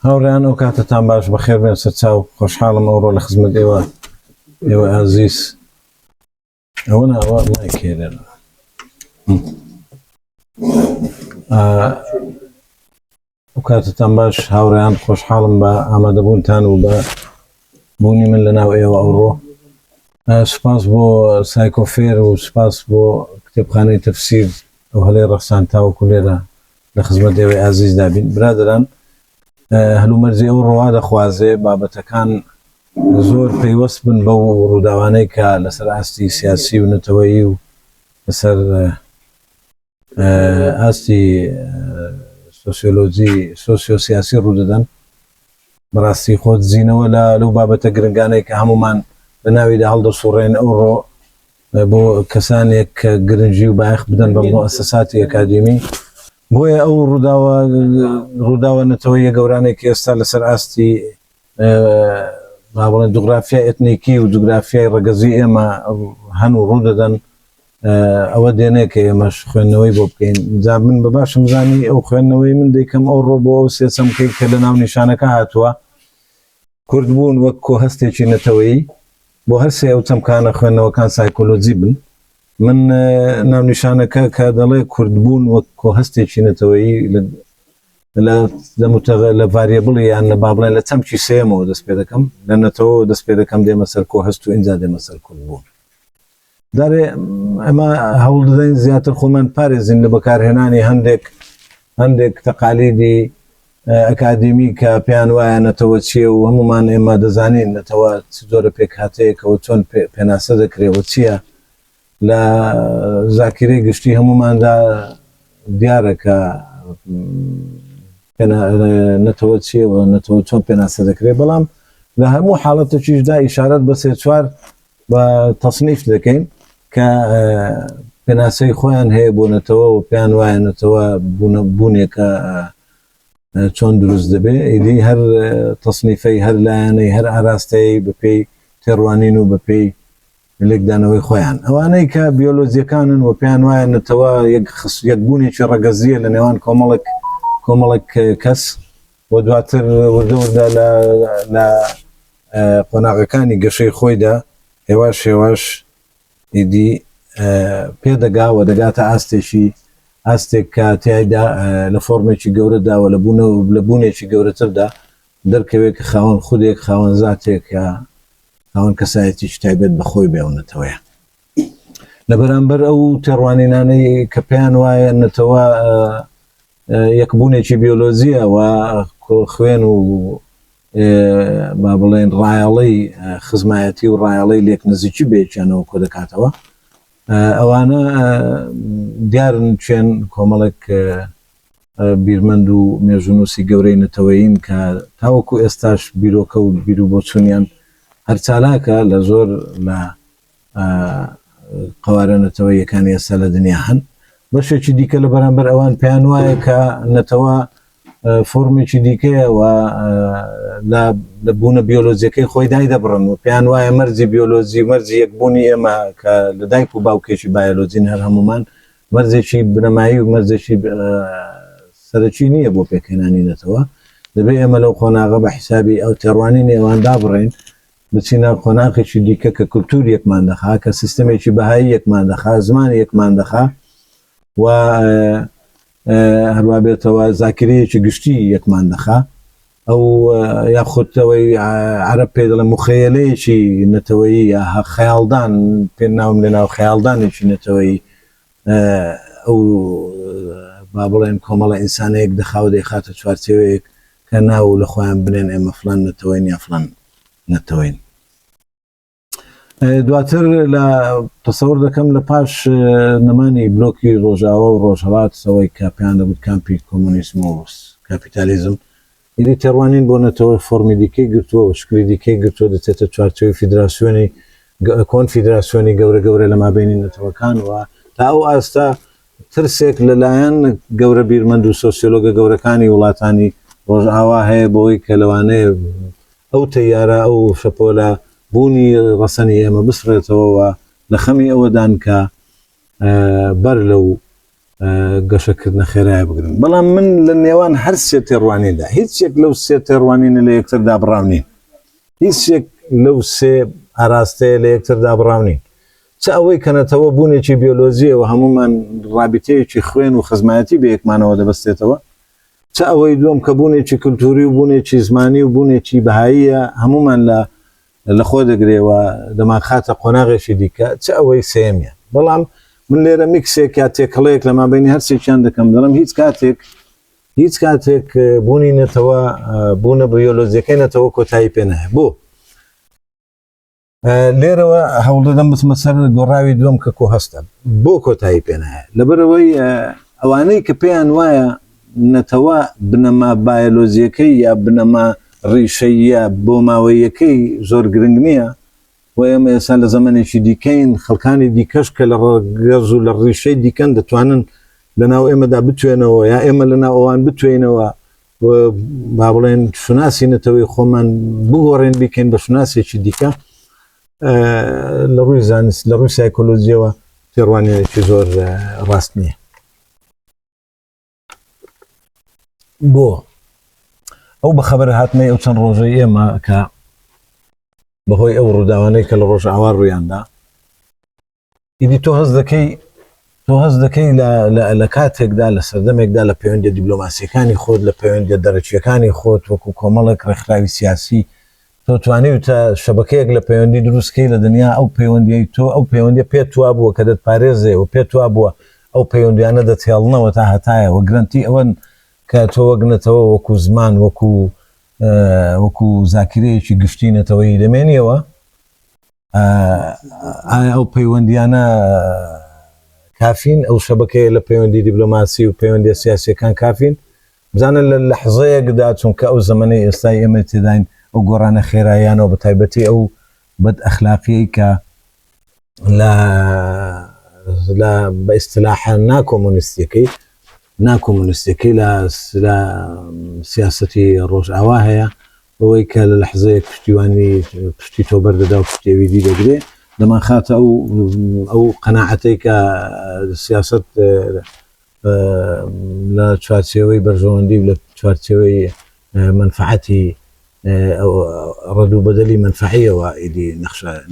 هاوڕێیان ئەو کاتتان باش بەخێر بێن سەرچاو خۆشحاڵم ئەوڕۆ لە خزمەت ئێوە ئازیز ئەوە ناوە مای کێرێن ئەو کاتتان باش هاوڕێیان خۆشحاڵم بە ئامادەبوونتان و بە بوونی من لە ناو ئێوە ئەوڕۆ سوپاس بۆ سایکۆفێر و سوپاس بۆ کتێبخانەی تەفسیر ئەو هەلەی ڕەخسان تاوەکو لێرە لە خزمەت ئێوەی ئازیز دابین برادران هەلومەرجی ئەو ڕۆوا دەخوازێ بابەتەکان زۆر پەیوەست بن بەو ڕووداوانەی کە لەسەر ئاستی سیاسی و نەتەوەیی و لەسەر ئاستی سۆسیۆلۆجی سۆسیۆسیاسی ڕوودەدەن بەڕاستی خۆت زیینەوە لەو بابەتە گرنگانەی کە هەمومان لە ناویدا هەڵدەسوڕێن ئەوڕۆ بۆ کەسانێک کە گرنگی و بایەخ بدەن بە مؤسساتی ئەکادمی بۆیە ئەو ڕووداوە نەتەوەیە گەورانێکی ئێستا لەسەر ئاستی بڵێن جوغرافیای ئێتنیکی و جوگرافیای ڕەگەزی ئێمە هەن و ڕوودەدەن ئەوە دێنێکە ئێمەش خوێندنەوەی بۆ بکەین جا من بە باشم زانی ئەو خوێندنەوەی من دەیکەم ئەو ڕۆ بۆ ئەو سێچەمکەی کە لە ناو نیشانەکە هاتووە کوردبوون وەک کۆهەستێکی نەتەوەیی بۆ هەرسێ ئەو چەمکانە خوێندنەوەکان سایکۆلۆجی بن من ناو نیشانەکە کە دەڵێ کوردبوون وەک کۆهەستێکی نەتەوەیی لە ڤاریێبڵی یان لە با بڵێن لە چەمکی سێمەوە دەست پێ دەکەم لە نەتەوە دەست پێ دەکەم دێمە سەر کۆهەست و ئینجا دێمە سەر کوردبوون دارێ ئەمە هەوڵ دەدەین زیاتر خۆمان پارێزین لە بەکارهێنانی هەندێک تەقالیدی ئەکادمی کە پێیان وایە نەتەوە چییە و هەمومان ئێمە دەزانین نەتەوە زۆرە پێک هاتەیەکەوە چۆن پێناسە دەکرێەوە چییە لە زاکرەی گشتی هەموماندا دیارە کە نەتەوە چیەوە نەتەوە چۆن پێناسە دەکرێت بەڵام لە هەموو حاڵەتەکیشدا ئیشارەت بە سێ چوار بە تەصنیف دەکەین کە پێناسەی خۆیان هەیە بۆ نەتەوە و پێیان وایە نەتەوە بوونێکە چۆن دروست دەبێ ئیدی هەر تەصنیفەی هەر لایەنەی هەر ئاراستەی بەپێی تێڕوانین و بەپێی لێکدانەوەی خۆیان ئەوانەی کە بیۆلۆجیەکانن و پێیان وایە نەتەوە یەک بوونێکی ڕەگەزیە لە نێوان کۆمەڵێک کەس و دواتر وردەوردا لە قۆناغەکانی گەشەی خۆیدا هێواش ئیدی پێدەگاوە دەگاتە ئاستێک کە تایدا لە فۆرمێکی گەورەداوە لە بوونێکی گەورەتردا دەرکەوێت کە خاوەن خودێک خاوەن زاتێک کە خاوەن کەسایەتیش تایبەت بەخۆی بێونەتەوەیە لە بەرامبەر ئەو تێڕوانینانەی کە پێیان وایە نەتەوە یەکبوونێکی بیۆلۆزیە و خوێن و با بڵێن ڕایەڵەی خزمایەتی و ڕایەڵەی لێک نزیکی بێچیانەوە کۆ دەکاتەوە ئەوانە دیارن چێن کۆمەڵێک بیرمەند و مێژونوسی گەورەی نەتەوەیین کە تاوەکو ئێستاش بیرۆکە و بیر و بۆچوونیان هەر چالاکە لە زۆر لە قوارە نەتەوەیەکانی ئێستا لە دنیا هەن بەشێکی دیکە لە بەرامبەر ئەوان پێیان وایە کە نەتەوە فۆرمێکی دیکەیە و لە بوونە بیۆلۆجیەکەی خۆی دای دەبڕن و پێیان وایە مەرجی بیۆلۆجی مەرجی یەکبوونی ئێمە کە لە دایک و باوکێکی بایۆلۆجین هەر هەمومان مەرجێکی بنەمایی و مەرجێکی سەرەکی نییە بۆ پێکهێنانی نەتەوە دەبێت ئێمە لەو قۆناغە بە حیسابی ئەو تێڕوانینی ئێوان دابڕێن بچینە قۆناغێکی دیکە کە کولتور یەکمان دەخا کە سیستەمێکی بەهایی یەکمان دەخا زمانی یەکمان دەخا و هەروە بێتەوە زاکرەیەکی گشتی یەکمان دەخا ئەو یاخودەوەی عەرەب پێ دەڵێن مخەیەلەیەکی نەتەوەیی یا خەیاڵدان پێ ناوم لە ناو خەیاڵدانێکی نەتەوەیی ئەو با بڵێن کۆمەڵە ئینسانەیەک دەخاو دەیخاتە چوارچێوەیەک کە ناو لە خۆیان بنێن ئێمە فڵان نەتەوەین یا فڵان نەتەوەین دواتر لە تەسەور دەکەم لە پاش نەمانی بلۆکی ڕۆژاوە و ڕۆژهەڵات سەوەی کە پێیان دەبوت کامپی کۆمۆنیسم و کاپیتالیزم ئیدی تێڕوانین بۆ نەتەوە فۆرمی دیکەی گرتووە و شکلی دیکەی گرتووە دەچێتە چوارچێوی فیدراسیۆنی کۆنفیدراسیۆنی گەورە لە مابینی نەتەوەکان و تا ئەو ئاستا ترسێک لەلایەن گەورە بیرمەند و سۆسیۆلۆگە گەورەکانی وڵاتانی ڕۆژئاوا هەیە بۆی کە لەوانەیە ئەو تەیارە ئەو شەپۆلە بوونی ڕەسەنی ئێمە بسڕێتەوە لە خەمی ئەوەدان کە بەر لەو گەشەکردنە خێرای بگرن بەڵام من لە نێوان هەر سێ تێڕوانیندا هیچێک لەو سێ تێڕوانینە لە یەکتردا بڕاونین هیچێک لەو سێ ئاراستەیە لە یەکتردا بڕاونین چ ئەوەی کەنەتەوە بوونێکی بیۆلۆژیەوە هەمومان ڕابطەیەکی خوێن و خزمەتی بە یەکمانەوە دەبەستێتەوە چ ئەوەی دووەم کە بوونێکی کولتوری و بوونێکی زمانی و بوونێکی بەهاییە هەمومان لە خۆ دەگرێەوە دەماخاتە قۆناغێکی دیکە چ ئەوەی سێمیە بەڵام من لێرە میکسێک یا تێکەڵەیەک لە مابینی هەرسێکیان دەکەم دەڵم هیچ کاتێک بوونی نێتەوە بوونە بیۆلۆژیەکەی نێتەوە کۆتایی پێ نایە بۆ لێرەوە هەوڵ دەدەم بچمە سەر گۆڕاوی دووەم کە کۆ هەستە بۆ کۆتایی پێ نایە لەبەرەوەی ئەوانەی کە پێیان وایە نەتەوە بنەما بایۆلۆژیەکەی یا بنەما ڕیشەیە بۆ ماوەیەکەی زۆر گرنگ نییە و ئێمە ئێستا لە زەمانێکی دیکەین خەڵکانی دیکەش کە لە ڕگەز و لە ڕیشەی دیکەن دەتوانن لەناو ئێمەدا بتوێنەوە یا ئێمە لەناو ئەوان بتوێنەوە با بڵێن شوناسی نەتەوەی خۆمان بگۆڕێن بیکەین بە شوناسێکی دیکە لە ڕووی زانست لە ڕووی سایکۆلۆژیەوە تێڕوانێکی زۆر ڕاست نییە بۆ ئەو بەخەبەر هاتنەی ئەو چەند ڕۆژەی ئێمە کە بەهۆی ئەو ڕووداوانەی کە لە ڕۆژ ئاوار ڕوویاندا ئیدی تۆ هەست دەکەی لە کاتێکدا لە سەردەمێکدا لە پەیوەندی دیبلۆماسیەکانی خۆت لە پەیوەندی دەرەچیەکانی خۆت وەکو کۆمەڵێک ڕێکخراوی سیاسی تۆ توانیوتە شەبکەیەک لە پەیوەندی دروستکەی لە دنیا ئەو پەیوەندی تۆ ئەو پەیوەندی پێت وا بووە کە دەتپارێزێ و پێت وا بووە ئەو پەیوەندیانە دەتێڵنەوە تا هەتایە و گرنتی ئەوەن کە تۆ وەگنێتەوە وەکو زمان وەکو زاکرەیەکی گشتینەتەوەی دەمێنیەوە ئایا ئەو پەیوەندیانە کافین ئەو شەبکەیە لە پەیوەندی دیبلۆماسی و پەیوەندی سیاسیەکان کافین بزانن لە لەحزەیەکدا چونکە ئەو زەمانەی ئێستای ئێمە تێداین ئەو گۆڕانە خێراییانەوە بە تایبەتی ئەو بەد ئەخلاقیەی کە لە بە ئیستلاحە ناکۆمونیستەکەی لە سیاسەتی ڕۆژئاوا هەیە ئەوەی کە لە لەحزەیەک پشتی تۆ بەردەدا و پشتێویدی دەگرێت دەمان خاتە ئەو قەناعەتەی کە سیاست لە چوارچێوەی بەرژەوەندی و لە چوارچێوەی منفعەتی ڕەدوو بەدەلی منفعیەوە ئیدی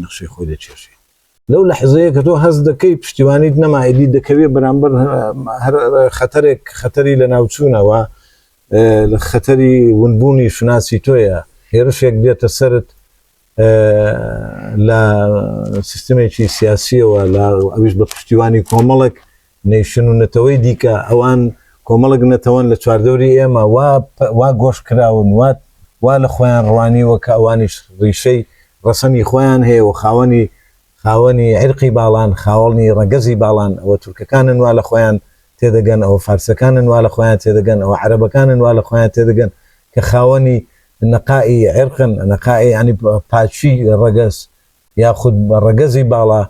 نەخشەی خۆی دەچێشی لەو لەحزەیە کە تۆ هەست دەکەی پشتیوانیت نەما ئیدی دەکەوێت بەرامبەر هەر خەتەری لە ناوچوونەوە لە خەتەری ونبوونی شناسی تۆیە هێرشێک دێتە سەرت لە سیستمێکی سیاسیەوە لە ئەویش بە پشتیوانی کۆمەڵک نەیشن و نەتەوەی دیکە ئەوان کۆمەڵک نەتەوەن لە چواردەوری ئێمە وا گۆش کراون وا لە خۆیان ڕوانیوە کە ئەوانیش ڕیشەی ڕەسەنی خۆیان هەیە و خاوەنی عرقی باڵان خاوەڵنی ڕەگەزی باڵان ئەوە تورکەکانن وا لە خۆیان تێدەگەن ئەوە فارسەکانن وا لە خۆیان تێدەگەن ئەوە عەرەبەکانن وا لە خۆیان تێدەگەن کە خاوەنی نەقائی عرقن نەقائی عنی پاچی ڕەگەز یاخود بە ڕەگەزی باڵا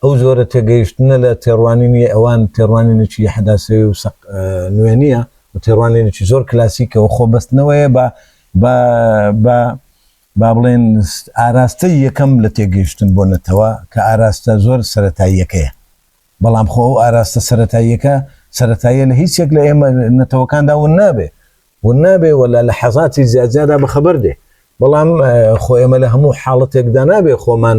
ئەو زۆرە تێگەیشتنە لە تێڕوانینی ئەوان تێڕوانینێکی حداسەوی و نوێنیە و تێڕوانینێکی زۆر کلاسیکەوە خۆ بەستنەوەیە با بڵێن ئاراستە یەکەم لە تێگەیشتن بۆ نەتەوە کە ئاراستە زۆر سەرەتاییەکەیە بەڵام خۆ ئەو ئاراستە سەرەتاییە لە هیچ یەک لە ئێمە نەتەوەکاندا ون نابێ ولا لە حەزاتی زیادە بەخەبەر دێ بەڵام خۆ ئێمە لە هەموو حاڵەتێکدا نابێ خۆمان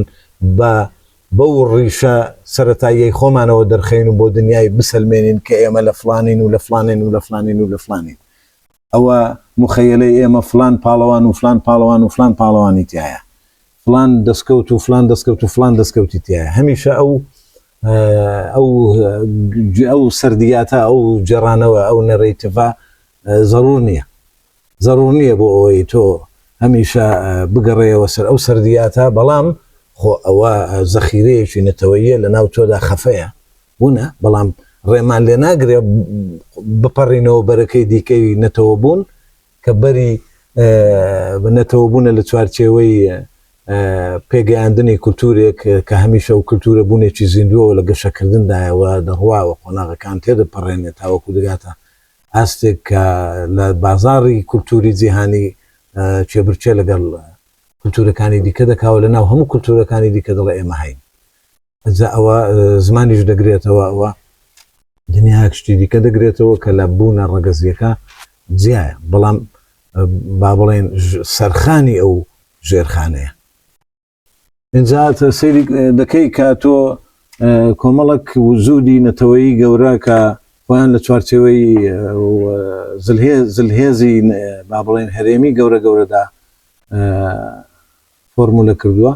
بەو ڕیشە سەرەتاییەی خۆمانەوە دەرخەین و بۆ دنیای بسەلمێنین کە ئێمە لە فلانین و لە فلانین و لە فلانین و لە فلانین ئەوە مخەیلەی ئێمە فلان پاڵەوان و فلان پاڵەوان و فلان پاڵەوانی تایە فلان دەستکەوت و فلان دەستکەوت و فلان دەستکەوتی تایە هەمیشە ئەو سەردیاتە ئەو جێڕانەوە ئەو نەڕێتڤە ضرور نییە بۆ ئەوەی تۆ هەمیشە بگەڕێەوە سەر ئەو سەردیاتە بەڵام خۆ ئەوە زەخیرەیەکی نەتەوەیە لە ناو تۆدا خەفەیە بوونە بەڵام ڕێمان لێ ناگرێ بپەڕینەوە بەرەکەی دیکەی نەتەوە بوون کە بەری نەتەوە بوونە لە چوارچێوەی پێگەیاندنی کولتورێک کە هەمیشە و کولتورە بوونێکی زیندووە لە گەشەکردندایەوە دەڕواوە قۆناغەکان تێدەپەڕێنێت تاوەکو دەگاتە ئاستێک کە لە بازاڕی کولتوری جیهانی چێبرچێ لەگەڵ کولتورەکانی دیکە دەکاوە لە ناو هەموو کولتورەکانی دیکە دەڵێ ئێمە هەین ئەوە زمانیش دەگرێتەوە ئەوە دنیا شتی دیکە دەگرێتەوە کە لە بوونە ڕەگەزیەکە جیایە، بەڵام با بڵێن سەرخانی ئەو ژێرخانەیە. اینجا سەیری دەکەی کە تۆ کۆمەڵک وزودی نەتەوەیی گەورە کە خۆیان لە چوارچێوەی زلهێزی با بڵێن هەرێمی گەورە گەورەدا فۆرمولە کردووە،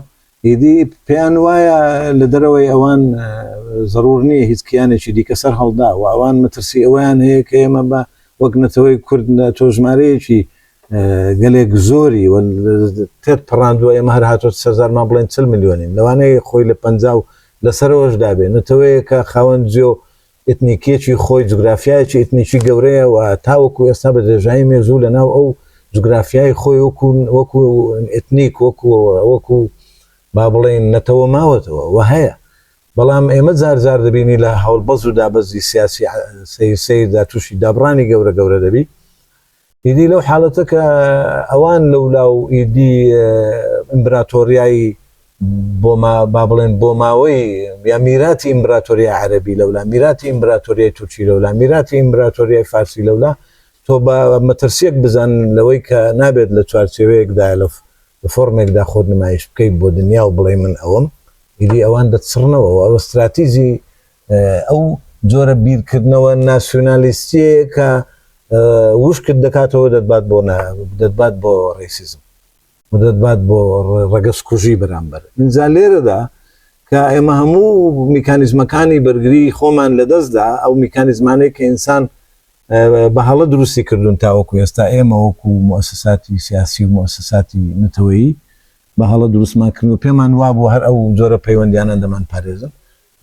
ئیدی پێیان وایە لە دەرەوەی ئەوان ضرور نییە هیچ کیانێکی دیکە سەر هەڵدا و ئەوان مەترسی ئەویان هەیە کە ئێمە بە وەک نەتەوەی کورد تۆژمارەیەکی گەلێک زۆری تێت پڕاندووە، ئێمە هەر هاتۆ سەرزارمان بڵێن 40 میلیۆنین، لەوانەیە خۆی لە 50 لەسەرەوەشدا بێ نەتەوەیە کە خاوەن جێ ئتنیکێکی خۆی جوگرافیایکی ئتنیکی گەورەیە و تاوەکو ئێستا بە درێژایی مێزوو لەناو ئەو جوگرافیای خۆی وەکو ئتنیک وەکو با بڵێن نەتەوە ماوەتەوە و هەیە، بەڵام ئێمە جار دەبینی لە هەوڵبەز و دابەزی سیاسی سەیردا تووشی دابڕانی گەورە گەورە دەبی. ئیدی لەو حاڵەتە کە ئەوان لەولاو ئیدی ئیمبراتۆریایی با بڵێن بۆ ماوەی یا میراتی ئیمبراتۆریای عەرەبی لەولا، میراتی ئیمبراتۆریای تورکی لەولا، میراتی ئیمبراتۆریای فارسی لەولا، تۆ بە مەترسیەک بزان لەوەی کە نابێت لە چوارچێوەیەکدا لە فۆرمێکدا خۆت نمایش بکەیت بۆ دنیا و بڵێ من ئەوەم، ئیدی ئەوان دەچڕنەوە و ئەو استراتیژی ئەو جۆرە بیرکردنەوە ناسیۆنالیستیە کە وشکت دەکاتەوە دەتبات بۆ ڕێسیزم و دەتبات بۆ ڕەگەز کوژی بەرامبەر. اینجا لێرەدا کە ئێمە هەموو میکانیزمەکانی بەرگری خۆمان لەدەستدا، ئەو میکانیزمانەی کە ئینسان بە هەڵە دروستی کردوون تاوەکو ئێستا ئێمە وەکو مؤسساتی سیاسی و مؤسساتی نەتەوەیی بە هەڵە دروستمان کردن و پێمان وابوو هەر ئەو جۆرە پەیوەندیانە دەمان پارێزن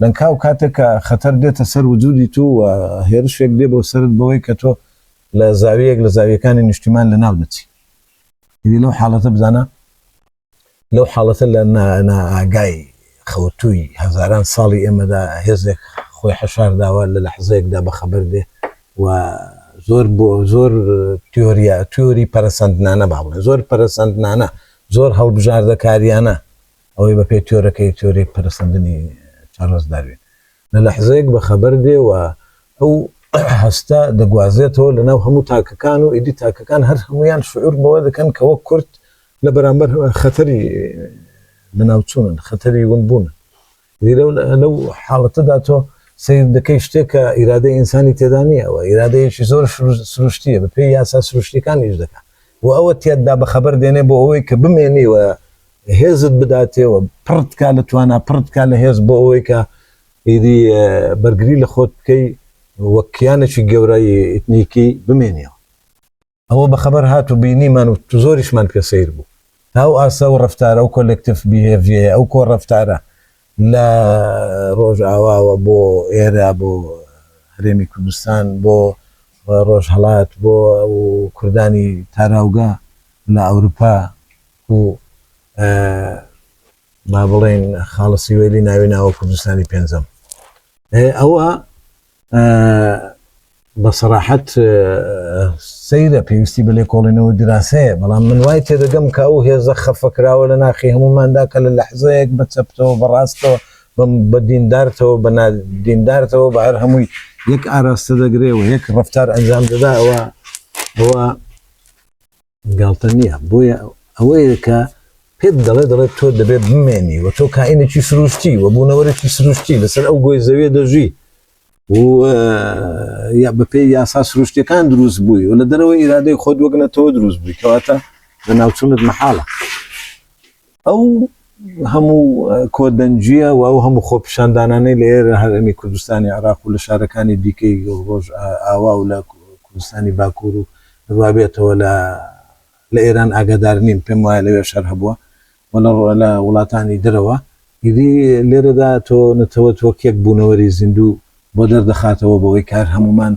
لەنکاو کاتێک کە خەتەر دێتە سەر وجودی تو و هێرشێک دێ بۆ سرت بەوەی کە تۆ لە زاویەک لە زاویەکانی نیشتیمان لە ناو دەچی. لەو حاڵەتە بزانە لەو حاڵەتە لە ئاگای خەوتووی هەزاران ساڵی ئێمەدا هێزێک خۆی حەشارداوە لە لەحزەیەکدا بەخەبەر دێ و زۆر تیۆری پەرەسەندنانە با بڵێن زۆر پەرەسەندنانە زۆر هەڵبژاردەکاریانە ئەوەی بە پێی تیۆرەکەی تیۆری پەرەسەندنی چارلز داروین لە لەحزەیەک بەخەبەر دێ و ئەو هەستا دەگوازێتەوە لەناو هەموو تاکەکان و ئیدی تاکەکان هەر هەمویان شعور بەوە دەکەن کە وەک کورد لە بەرامبەر خەتەری لەناوچوونن خەتەری ونبوونە. لەو حاڵەتەدا تۆ سیر دەکەی شتێکە ئیرادەی ئینسانی تێدا نییەوە ئیرادەیەکی زۆر سروشتیە بە پێی یاسا سروشتیەکانیش دەکات و ئەوە تێدا بەخەبەر دێنێ بۆ ئەوەی کە بمێنیوە هێزت بداتێەوە پڕتکا لە توانە پڕتکا لە هێز بۆ ئەوەی کە ئیدی بەرگری لە خۆت بکەی وەکیانێکی گەورەی ئتنیکی بمێنیەوە. ئەوە بەخەبەر هات و بینیمان و زۆریشمان پێ سیر بوو هاو ئاسە و ڕفتارە و کۆلێکتیف بیهێڤیە ئەو کۆ ڕفتارە لە ڕۆژئاواوە بۆ ئێرە بۆ هەرێمی کوردستان بۆ ڕۆژهەڵات بۆ کوردانی تاراوگا لە ئەوروپا و با بڵێن خاڵە سیوێلی ناوی ناوە کوردستانی پێنجەم. ئەوە بەسەراحەت سەیرە پێویستی بەلێ کۆڵێنەوە دراسەیە، بەڵام من وای تێدەگەم کە ئەو هێزە خەفەکراوە لە ناخی هەموماندا کە لە لەحزەیەک بە چەپتەوە بەڕاستەوە بە دیندارتەوە بە نادیندارتەوە بە هەر هەمووی یەک ئاراستە دەگرێەوە یەک ڕفتار ئەنجام دەدا ئەوە گاڵتە نییە. بۆیە ئەوەیە کە پێت دەڵێت تۆ دەبێت بمێنی و تۆ کائینێکی سروشتی و بوونەوەرێکی سروشتی لەسەر ئەو گۆی زەویە دەژی و یا بەپێی یاسا سروشتیەکان دروست بووی و لە دەرەوەی ئیرادەی خۆت وەگنێتەوە دروست بووی کەواتە لە ناوچوونت مەحاڵە. ئەو هەموو کۆدەنجیە و ئەو هەموو خۆپیشاندانانەی لە ئێرە هەرێمی کوردستانی عێراق و لە شارەکانی دیکەی ڕۆژ ئاوا و لە کوردستانی باکوور و ڕوابێتەوە لە ئێران ئاگادار نیم پێم وایە لەوێ شەر هەبووە لە وڵاتانی دەرەوە ئیدی لێرەدا تۆ نەتەوەت وەک یەک بوونەوەری زیندوو بۆ دەردەخاتەوە بەوەی کار هەمومان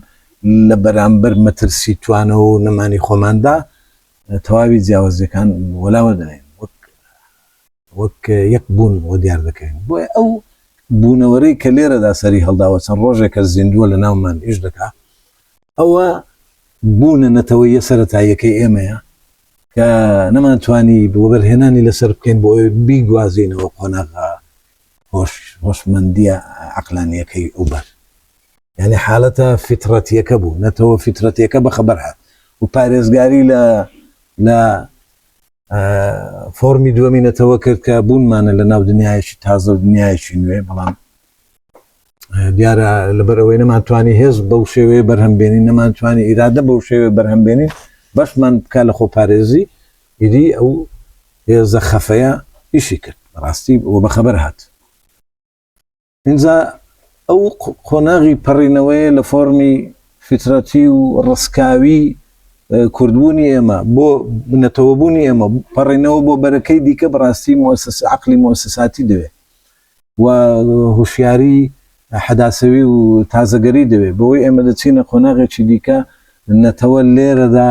لە بەرامبەر مەترسی توانەوە و نەمانی خۆماندا تەواوی جیاوازیەکان وەلاوە دەنێن وەک یەک بوون و دیار دەکەین. بۆیە ئەو بوونەوەرەی کە لێرەدا سەری هەڵداوە چەند ڕۆژێکە زیندووە لە ناومان ئیش دەکا ئەوە بوونە نەتەوەیە سەرەتاییەکەی ئێمەیە کە نەمانتوانی بۆبەرهێنانی لەسەر بکەین بۆ ئەوی بیگوازینەوە قۆناغا هۆشمەندیە عەقلانیەکەی ئەوبەر يعني حالته فترة كبو نتو فترة كبو خبرها وباريزغاري لا فورمي دومي نتوكل كبون مان لنا دنيايش تازه دنيايش نوي بلان دیارە لەبەرەوەی نەمانتوانی هێز بەو شێوەیە بەرهەم بێنین نەمانتوانی ئیرادە بەو شێوەیە بەرهەم بێنین بەشمان بکات لە خۆپارێزی ئیدی ئەو هێزە خەفەیە ئیشی کرد بەڕاستی و بەخەبەر هات اینجا ئەو قۆناغی پەڕینەوەیە لە فۆرمی فترەتی و ڕسکاوی کوردبوونی ئێمە بۆ بنەتەوەبوونی ئێمە پەڕینەوە بۆ بەرەکەی دیکە بەڕاستی عەقلی مؤسساتی دەوێت و هوشیاری حداسەوی و تازەگەری دەوێت بەوەی ئێمە دەچینە قۆناغێکی دیکە نەتەوە لێرەدا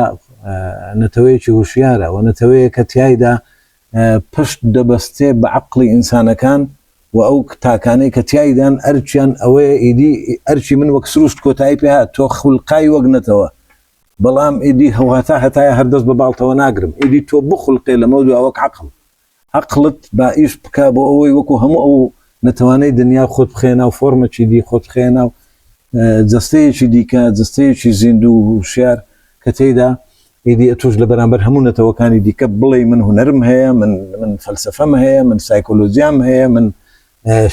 نەتەوەیەکی هوشیارە و نەتەوەیە کە تیایدا پشت دەبەستێ بە عەقلی ئینسانەکان و ئەو تاکانەی کە تیایدان ئەرچیان ئەوەیە ئیدی ئەرچی من وەک سروشت کۆتایی پێ هات تۆ خوڵقای وەک نەتەوە بەڵام ئیدی هەواتا هەتایە هەردەست بە باڵتەوە ناگرم ئیدی تۆ بخوڵقێ لەمە دووە وەک عەقڵت با ئیش بکە بۆ ئەوەی وەکو هەموو ئەو نەتوانەی دنیا خۆت بخێنە و فۆرمەکی دی خۆت بخێنە و جەستەیەکی دیکە جەستەیەکی زیندوو و شیار کە تێیدا ئیدی ئەتوش لە بەرامبەر هەموو نەتەوەکانی دیکە بڵێ من هونەرم هەیە من فەلسەفەم هەیە من سایکۆلۆجیام هەیە من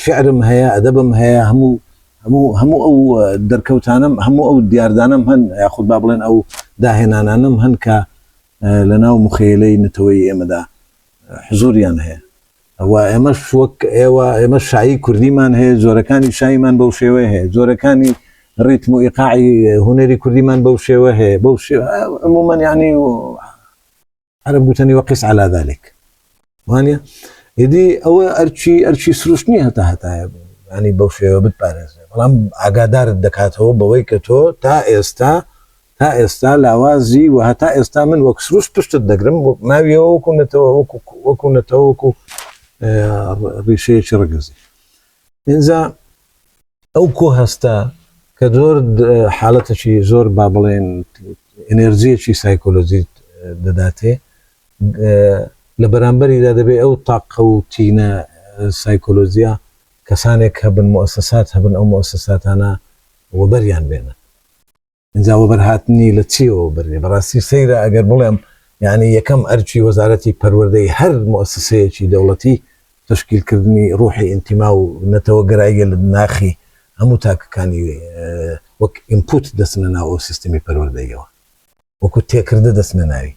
شعرم هەیە ئەدەبم هەیە هەموو ئەو دەرکەوتانم هەموو ئەو دیاردانم هەن یاخود با بڵێن ئەو داهێنانانم هەن کە لەناو مخەیلەی نەتەوەی ئێمەدا حزوریان هەیە و ئێمەش وەک ئێوە ئێمە شایی کوردیمان هەیە جۆرەکانی شایمان بەو شێوەیە هەیە جۆرەکانی ڕیتم و ئیقاعی هونەری کوردیمان بەو شێوە هەیە بەو عموماً یعنی عەرەب گوتنی وەقیس عەلا ذەلیک وانە ئیدی ئەوە ئەرچی سروشت نییە هەتایە ینی بەو شێوە بتپارێزێ بەڵام ئاگادارت دەکاتەوە بەوەی کە تۆ تا ئێستا لاوازی و هەتا ئێستا من وەک سروشت پشتت دەگرم ماویەوە وەکو نەتەوەکو ڕیشەیەکی ڕگزی اینجا ئەو کۆ هەستا کە زۆر حاڵەتێکی زۆر با بڵێن ئێنێرجیەکی سایکۆلۆجیت دەداتێ لە بەرامبەریدا دەبێت ئەو تاقە و تینە سایکۆلۆجیە کەسانێک هەبن مؤسسات هەبن ئەو مؤسساتانە وەبەریان بێنن اینجا وەبەرهاتنی لە چیەوە بەرێ بەڕاستی سەیرە ئەگەر بڵێم یعنی یەکەم ئەرچی وەزارەتی پەروەردەی هەر مؤسسەیەکی دەوڵەتی تشکیلکردنی ڕوحی ئینتیما و نەتەوە گەراییە لە ناخی هەموو تاکەکانی وەک ئینپوت دەچنە ناو ئەو سیستەمی پەروەردەیەوە وەکو تێکردە دەچنە ناوی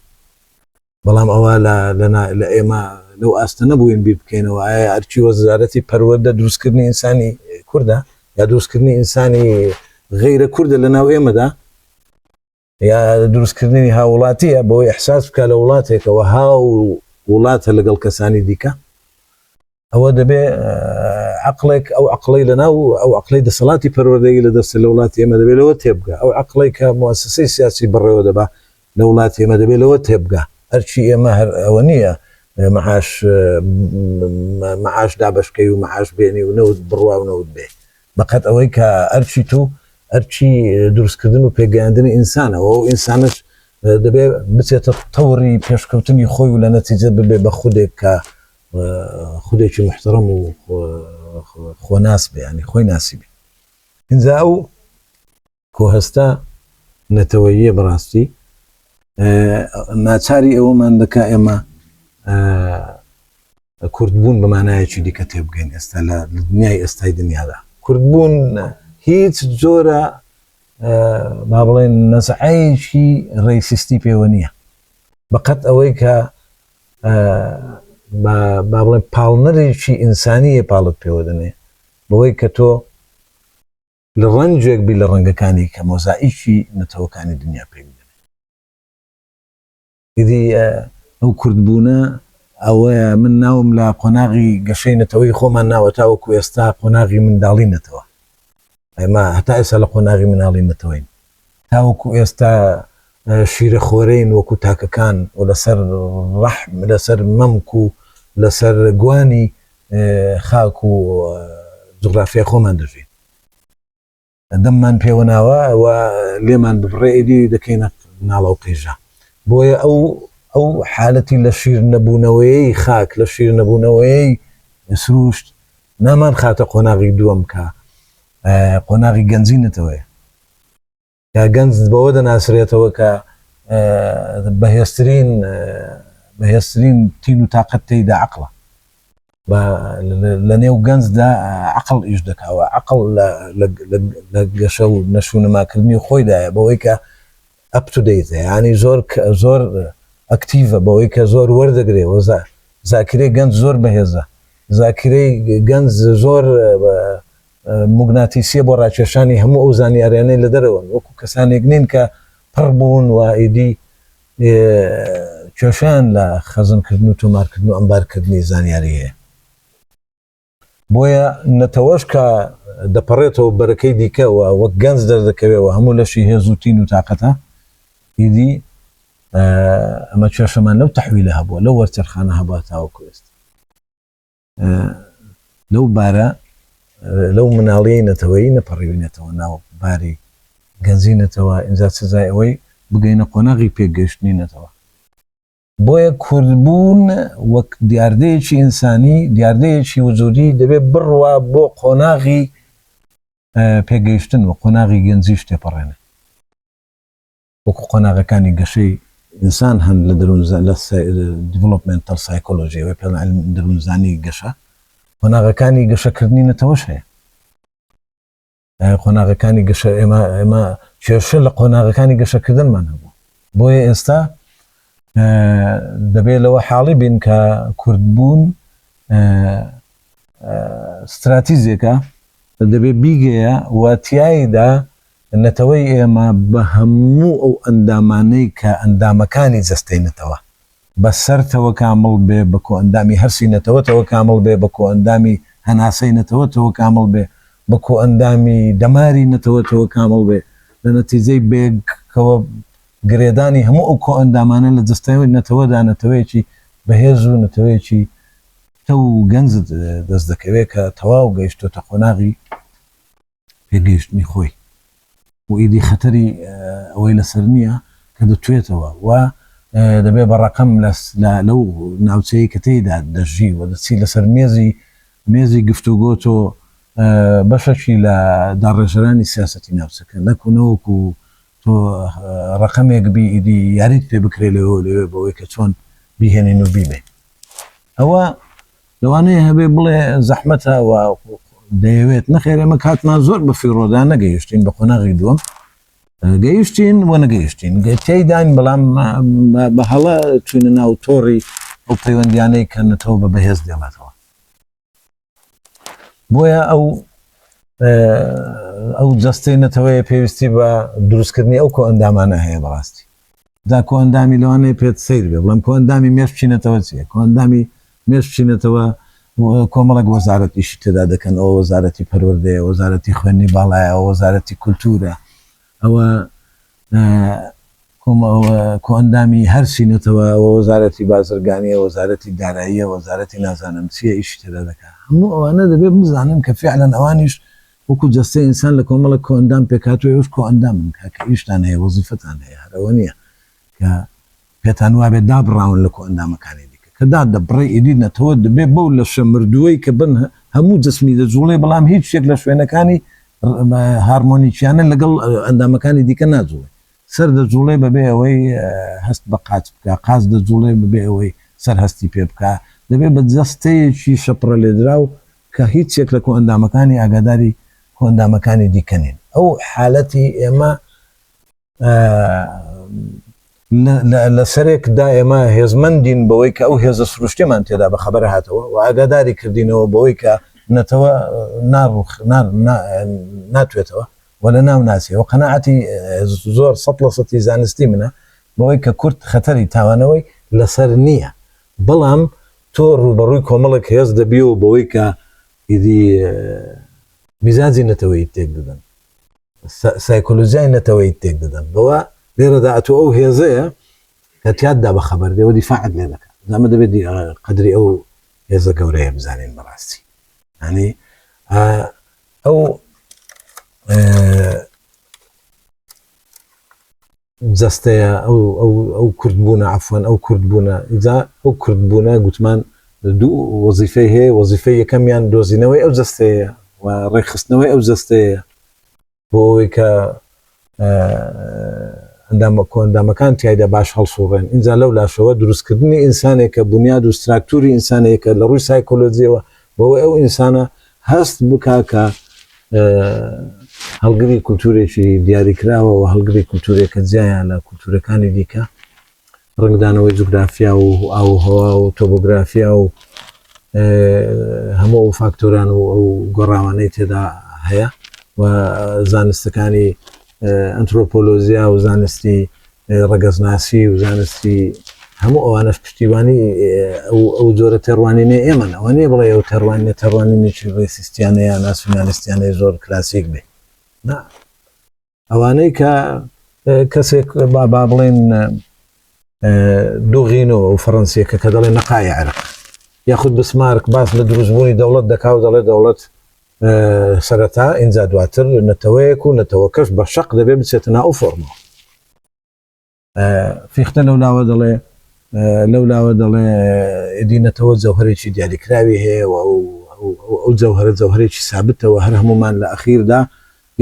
بەڵام ئەوە لە ئێمە لەو ئاستە نەبووین بیر بکەینەوە ئایا ئەرچی وەزارەتی پەروەردە دروستکردنی ئینسانی کووردە یا دروستکردنی ئینسانی غەیرە کووردە لە ناو ئێمەدا یا دروستکردنی هاوڵاتیە بۆی ئەحساس بکە لە وڵاتێکەوە هاو وڵاتە لەگەڵ کەسانی دیکە ئەوە دەبێ عەقڵێک ئەو عەقڵەی لەناو ئەو عەقڵەی دەسەڵاتی پەروەردەیی لە دەستە لە وڵاتی ئێمە دەبێت لەوە تێبگە ئەو عەقڵەی کە مؤسسەی سیاسی بڕێوە دەبا لە وڵاتی ئێمە دەبێت لەوە تێبگە ئەرچی ئێمە هەر ئەوە نییە مەعاش دابەشکەی و مەعاش بێنی و نەوت بڕوا و نەوت بێ بەقەت ئەوەی کە ئەرچی تو ئەرچی دروستکردن و پێگەیاندنی ئینسانەوە و ئینسانش دەبێت بچێتە تەوری پێشکەوتنی خۆی و لە نەتیجە ببێ بە خودێک کە خودێکی محترم و خۆناس بێ ینی خۆی ناسی بێ اینجا ئەو کۆهەستا نەتەوەییە بەڕاستی ناچاری ئەوەمان دەکا ئێمە کوردبوون بەمانایەکی دیکە تێبگەین ئێستا لە دنیای ئێستای دنیادا کوردبوون هیچ جۆرە با بڵێن نەزعایەکی ڕێیسیستی پێوە نییە بەقەت ئەوەی کە با بڵێن پاڵنەرێکی ئینسانیە پاڵت پێوە دەنێ بەوەی کە تۆ لە ڕەنجێک بی لە ڕەنگەکانی کە مۆزائیکی نەتەوەکانی دنیا پێ بدەنێ ئیدی ئەو کوردبوونە ئەوەیە من ناوم لە قۆناغی گەشەی نەتەوەی خۆمان ناوە تاوەکو ئێستا قۆناغی منداڵی نەتەوە ئێمە هەتا ئێستا لە قۆناغی مناڵی نەتەوەین تاوەکو ئێستا شیرە خۆرەین وەکو تاکەکان و لەسەر ڕەحم لەسەر مەمک و لەسەر گوانی خاک و جوغرافیا خۆمان دەژین دەممان پێوە ناوە و لێمان بڕێئیدی دەکەینە ناڵە و قیژە بۆیە ئەو حالەتی لە شیر نەبوونەوەی خاک لە شیر نەبوونەوەی سروشت نامان خاتە قۆناغی دووەم کە قۆناغی گەنجینەتەوەی كجنز بودا ناسريته وك بهيسترين تينو طاقتي دا عقله لنيو جنز دا عقل يجدك او عقل لقشو نشون ما كلمي خوي دا بويك اب تو ديت يعني زور اكتيفا بويك زور وردقري وزا ذاكري جنز زور بهزه ذاكري جنز زور مغناطيسيه براچشاني هم اوزاني ارياني لدرون وكو كساني جنين ك پربون و ایدی چشان لا خزن کردنو تومار کردنو انبار کردنی زانیاریه بویا نتوش که دپریتو برکی دیکه و وگنز دردکوی و همو لشی هزوتین و طاقته ایدی اما چشمان لو تحویلها بو لو ورترخانها باتا و کوست لو بارا لو مناڵی نەتەوەی نەپەڕێوینێتەوە ناو باری گەنجینەتەوە ئینجا سزای ئەوەی بگەینە قۆناغی پێگەشتنینەتەوە بۆیە کوردبوون وەک دیاردەیەکی ئینسانی دیاردەیەکی وجودی دەبێت بڕوا بۆ قۆناغی پێگەیشتن و قۆناغی گەنجیش تێپەڕێنێ وەکو قۆناغەکانی گەشەی ئینسان هەن لە لە دیڤلۆپمنتەڵ سایکۆلۆژی ئەوەی پێڵ عیلم دەروونزانی گەشە قۆناغەکانی گەشەکردنی نەتەوەش هەیە قۆناغەکانی گەشە ئێمە کێشە لە قۆناغەکانی گەشەکردنمان هەبوو بۆیە ئێستا دەبێت لەوە حاڵی بین کە کوردبوون ستراتیزێکە دەبێت بیگەیە و تیایدا نەتەوەی ئێمە بە هەموو ئەو ئەندامانەی کە ئەندامەکانی جەستەینەتەوە بەسەرتەوە کامڵ بێ بەکۆ ئەندامی هەرسینەتەوەتەوە کامڵ بێ بەکۆ ئەندامی هەناسەینەتەوەتەوە کامڵ بێ بەکۆ ئەندامی دەماری نەتەوەتەوە کامڵ بێ لە نەتیجەی بێگەوە گرێدانی هەموو ئەو کۆ ئەندامانە لە جستەوەی نەتەوەدا نەتەوەیەکی بەهێز و نەتەوەیەکی تە و گەنج دەست دەکەوێت کە تەواو گەیشتۆتە قۆناغی پێگەیشتنی خۆی و ئیدی خەتەری ئەوەی لەسەر نییە کە دەتوێتەوە و دەبێ بە ڕقم لەو ناوچەیە کە تێیدا دەژی و دەچی لەسەر مێزی گفتوگۆ تۆ بەشێکی لە داڕێژەرانی سیاسەتی ناوچەکە نەکوونەوەکو تۆ ڕقمێک بی ئیدی یاریت پێ بکرێ لەوێ بەوەی کە چۆن بیهێنین و بیبێ ئەوە لەوانەیە هەبێ بڵێ زەحمەتە و دەیەوێت نەخێر ئێمە کاتمان زۆر بە فیڕۆدا نەگەیشتین بە قۆناغی دووەم گەیشتین و نەگەیشتین تێیداین بەڵام بە هەڵە چوینە ناو تۆڕی ئەو پەیوەندیانەی کە نەتەوە بە بەهێز دێڵاتەوە بۆیە ئەو جەستەی نەتەوەیە پێویستی بە دروستکردنی ئەو کۆ ئەندامانە هەیە بەڕاستی دا کۆ ئەندامی لەوانەیە پێت سیر بێ بڵام کۆ ئەندامی مێش بچینەتەوە چیە کۆ ئەندامی مێش بچینەتەوە کۆمەڵک وەزارەتیشی تێدا دەکەن ئەو وەزارەتی پەروەردەیە وەزارەتی خوێندنی باڵایە وەزارەتی کولتورە ئەوە کۆ ئەندامی هەرچینەتەوە وەزارەتی بازرگانیە وەزارەتی داراییە وەزارەتی نازانم چیە ئیشی تێدا دەکات هەموو ئەوانە دەبێت بزانن کە فعلەن ئەوانیش وەکو جەستەی ئینسان لە کۆمەڵک کۆ ئەندام پێکاتوە ئەوش کۆ ئەندامن کە ئیشتان هەیە وەزیفەتان هەیە هەرەوە نییە کە پێتان وابێت دابڕاون لە کۆ ئەندامەکانی دیکە کە دابڕێ ئیدی نەتەوە دەبێت بەو لە شەمردووەی کە بن هەموو جسمی دەجوڵێ بەڵام هیچ شێک لە شوێنەکانی هارمۆنیچیانە لەگەڵ ئەندامەکانی دیکە ناجوڵێ سەر دەجوڵێ بەبێ ئەوەی هەست بە قاچ بکە قاز دەجوڵێ ببێ ئەوەی سەر هەستی پێ بکە دەبێت بە جەستەیەکی شەپڕە لێدرا و کە هیچ شێک لە کۆ ئەندامەکانی ئاگاداری کۆ ئەندامەکانی دیکەنین ئەو حالەتی ئێمە لە سەرێکدا ئێمە هێزمەندین بەوەی کە ئەو هێزە سروشتێمان تێدا بە خەبەر هاتەوە و ئاگاداری کردینەوە بەوەی کە نەتەوە ناتوێتەوە و لە ناو ناسیەوە قەناعەتی زۆر 100% زانستی منە بەوەی کە کورد خەتەری تاوانەوەی لەسەر نییە بەڵام تۆ ڕوبەڕووی کۆمەڵک هێز دەبیەوە بەوەی کە ئیدی میزانجی نەتەوەی تێک دەدەن سایکۆلۆژیای نەتەوەی تێک دەدەن بەوە لێرەدا ئەتۆ ئەو هێزەیە کە تیاددا بە خەبەر دێەوە دیفاعت لێ دەکات زەمە دەبێت قەدری ئەو هێزە گەورەیە بزانین بەڕاستی ینی ئەو جەستەیە ئەو کوردبوونە عەفوەن ئەو کوردبوونە ئیجا ئەو کوردبوونە گوتمان دوو وەزیفەی هەیە وەزیفەی یەکەمیان دۆزینەوەی ئەو جەستەیە و ڕێخستنەوەی ئەو جەستەیە بۆ ئەوەی کە ئەندامەکان تیایدا باش هەڵسوڕێن ئینجا لەو لاشەوە دروستکردنی ئینسانێکە بنیاد و ستراکتوری ئینسانێکە لە ڕووی سایکۆلۆجیەوە بەوەی ئەو ئینسانە هەست بکا کە هەڵگری کولتورێکی دیاریکراوە و هەڵگری کولتورێکە جیایە لە کولتورەکانی دیکە ڕنگدانەوەی جوگرافیا و ئاوهەوا و تۆپۆگرافیا و هەموو فاکتۆران و ئەو گۆڕاوانەی تێدا هەیە و زانستەکانی ئەنترۆپۆلۆژیا و زانستی ڕەگەزناسی و زانستی هەموو ئەوانەش پشتیوانی ئەو جۆرە تێڕوانینێ ئێمە ئەوانێ بڵێ ئەو تەڕوانینە تەڕوانینێکی ڕێسیستیانەیە ناسیۆنالیستیانەی زۆر کلاسیک بێ ئەوانەی کە کەسێک با بڵێن دوغینەوە و فەڕەنسیەکە کە دەڵێ نەقای عێرق یاخود بسمارک باس لە دروستبوونی دەوڵەت دەکا و دەڵێ دەوڵەت سەرەتا ئینجا دواتر نەتەوەیەک و نەتەوەکەش بە شەق دەبێ بچێتە ناو فۆرمەوە فیختە لەولاوە دەڵێ ئێدینەتەوە جەوهرێکی دیاریکراوی هەیە و ئەو جەوهرێکی سابتەوە هەر هەمومان لە ئەخیردا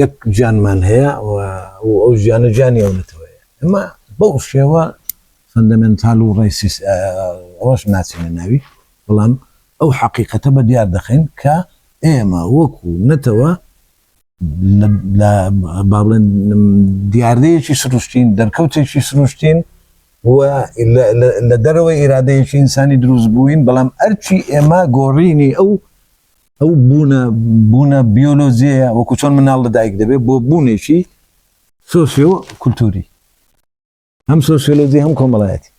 یەک گیانمان هەیە و ئەو ژیانە گیانی ئەو نەتەوەیە ئەمە بەو شێوە فەندەمێنتال و ڕێسیس ئەوەش ناچینە ناوی بەڵام ئەو حەقیقەتە بە دیار دەخەین کە ئێمە وەکو نەتەوە با بڵێن دیاردەیەکی سروشتین دەرکەوتێکی سروشتین و لە دەرەوەی ئیرادەیەکی ئینسانی دروست بووین بەڵام ئەرچی ئێمە گۆڕینی ئەو بوونە بیۆلۆژیە وەکو چۆن مناڵ لەدایک دەبێت بۆ بوونێکی سۆسیۆ کولتوری هەم سۆسیۆلۆژی هەم کۆمەڵایەتی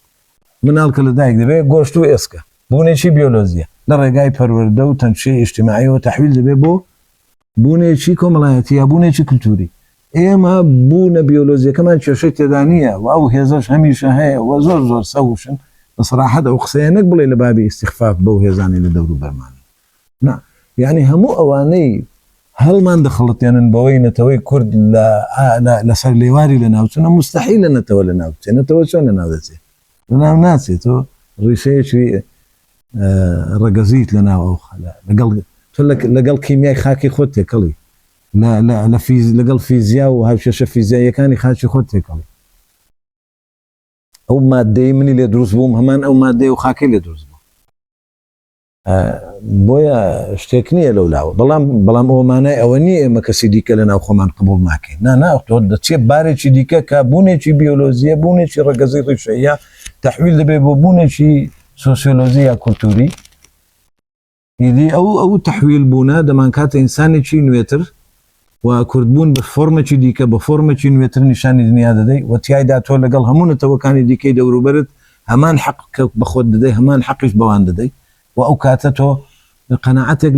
مناڵ کە لەدایک دەبێت گۆشت و ئێسکە بوونێکی بیۆلۆژیە لە ڕێگای پەروەردە و تەنشی ئیجتیماعیەوە تەحویل دەبێت بۆ بوونێکی کۆمەڵایەتی یا بوونێکی کولتوری ئێمە بوونە بیۆلۆژیەکەمان کێشەی تێدا نییە و ئەو هێزەش هەمیشە هەیە و زۆر سەوشن بە سەراحەت ئەو قسەیەنەک بڵێ لە بابی ئیستیخفاف بەو هێزانی لە دەور و بەرمان یعنی هەموو ئەوانەی هەڵمان دەخڵەتێنن بەوەی نەتەوەی کورد لەسەر لێواری لە ناوچنە مستحیل لە نەتەوە لە ناوچێت نەتەوە چۆن لە ناو دەچێت لە ناو ناچێتەوە ڕیشەیەکی ڕەگەزیت لە ناو ئەو لەگەڵ کیمیای خاکی خۆت تێکەڵی لەگەڵ فیزیا و هاوشێشە فیزیایەکانی خاکی خۆت تێکەڵی ئەو مادەی منی لێ دروست بووم هەمان ئەو مادەی و خاکی لێ دروست بوو بۆیە شتێک نییە لەولاوە بەڵام ئەومانای ئەوە نیە ئێمە کەسی دیکە لە ناو خۆمان قبول ناکەین ناوتۆ دەچێت بارێکی دیکە کە بوونێکی بیۆلۆژیە بوونێکی ڕەگەزی ڕیشەیە تەحویل دەبێت بۆ بوونێکی سۆسیۆلۆژی یا کولتوری هیدی ئەو تەحویل بوونە دەمان کاتە ئینسانێکی نوێتر و کوردبوون بە فۆرمێکی دیکە بە فۆرمێکی نوێتر نیشانی دنیا دەدەی و تیایدا تۆ لەگەڵ هەموو نەتەوەکانی دیکەی دەوروبەرت هەمان حەق بەخۆت دەدەی هەمان حەقیش بەوان دەدەی و ئەو کاتە تۆ قەنەعەتێک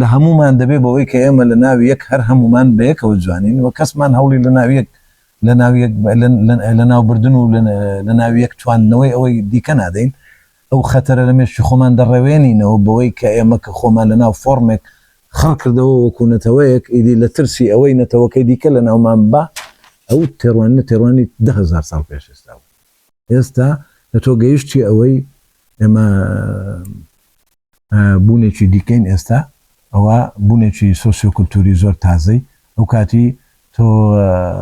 لە هەمومان دەبێت بەوەی کە ئێمە لە ناوی یەک هەر هەمومان بەیەکەوە جوانین و کەسمان هەوڵی لە ناوبردن و لە ناوی یەک تواننەوەی ئەوەی دیکە نادەین ئەو خەتەرە لە مێشتی خۆمان دەڕێوێنینەوە بەوەی کە ئێمە کە خۆمان لە ناو فۆرمێک خەڵ کردەوە وەکو نەتەوەیەک ئیدی لە ترسی ئەوەی نەتەوەکەی دیکە لە ناومان بە ئەو تێڕوانی 10,000 ساڵ پێش ئێستا لە تۆ گەیشتی ئەوەی ئێمە بوونێکی دیکەین ئێستا ئەوە بوونێکی سۆسیۆکولتوری زۆر تازەی ئەو کاتی تۆ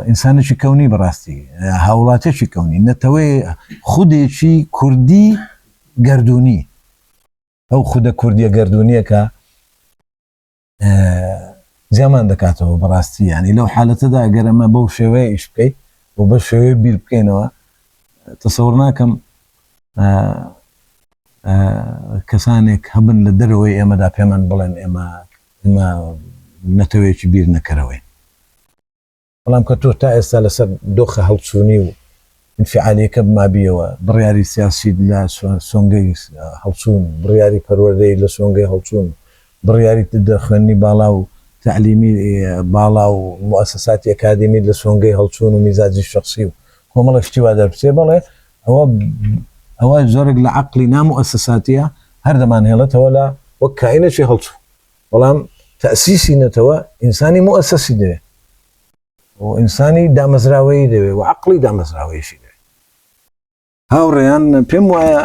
ئینسانێکی کەونی بەڕاستی هاوڵاتێکی کەونی نەتەوەی خودێکی کوردی گەردوونی ئەو خودە کوردیە گەردوونیە کە زیامان دەکاتەوە بەڕاستی ینی لەو حالەتەدا ئەگەر ئەمە بەو شێوەیە ئیش بکەیت و بە شێوەیە بیر بکەینەوە تەسەوڕ ناکەم کەسانێک هەبن لە دەرەوەی ئێمەدا پێمان بڵێن ئێمە نەتەوەیەکی بیر نەکەرەوەی بەڵام کە تۆ تا ئێستا لەسەر دۆخە هەڵچوونی و انفعالیەکە بمابیەوە بڕیاری سیاسی لە سۆنگەی هەڵچوون بڕیاری پەروەردەی لە سۆنگەی هەڵچوون بڕیاری دەخوێنی باڵا و تعلیمی باڵا و مؤسساتی ئەکادمی لە سۆنگەی هەڵچوون و میزاجی شخصی و کۆمەڵە شتی وا دەربچێ بەڵێ ئەوە زۆرێک لە عەقلی نامؤسساتیە هەر دەمانهێڵێتەوە لە وەک کائینێکی هەڵچوو بەڵام تەسیسی نەتەوە ئینسانی مؤسسەسی دەوێت و ئینسانی دامەزراوەیی دەوێت و عەقلی دامەزراوەیشی دەوێت هاوڕێیان پێم وایە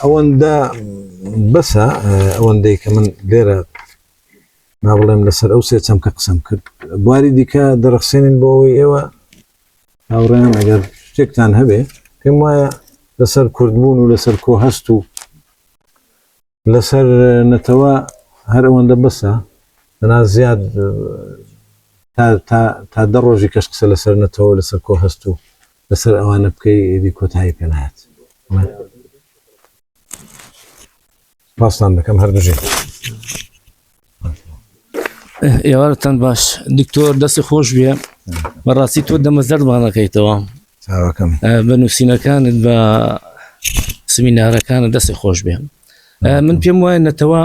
ئەوەندە بەسە ئەوەندەی کە من لێرە با بڵێم لەسەر ئەو سێ چەمکە قسەم کرد بواری دیکە دەرەخسێنین بۆ ئەوەی ئێوە هاوڕێیان ئەگەر شتێکتان هەبێ پێم وایە لەسەر کوردبوون و لەسەر کۆهەست و لەسەر نەتەوە هەر ئەوەندە بەسە بەنا زیاد تا دە ڕۆژی کەش قسە لەسەر نەتەوە لەسەر کۆهەست و لەسەر ئەوانە بکەی ئێدی کۆتایی پێنهات پاسان دەکەم هەردووژێ ئێوارتان باش دکتۆر دەستی خۆش بێ بەڕاستی تۆ دەمەزەردوانەکەیتەوە چاوەکەم بە نووسینەکانت بە سمینارەکانت دەستی خۆش بێ من پێم وایە نەتەوە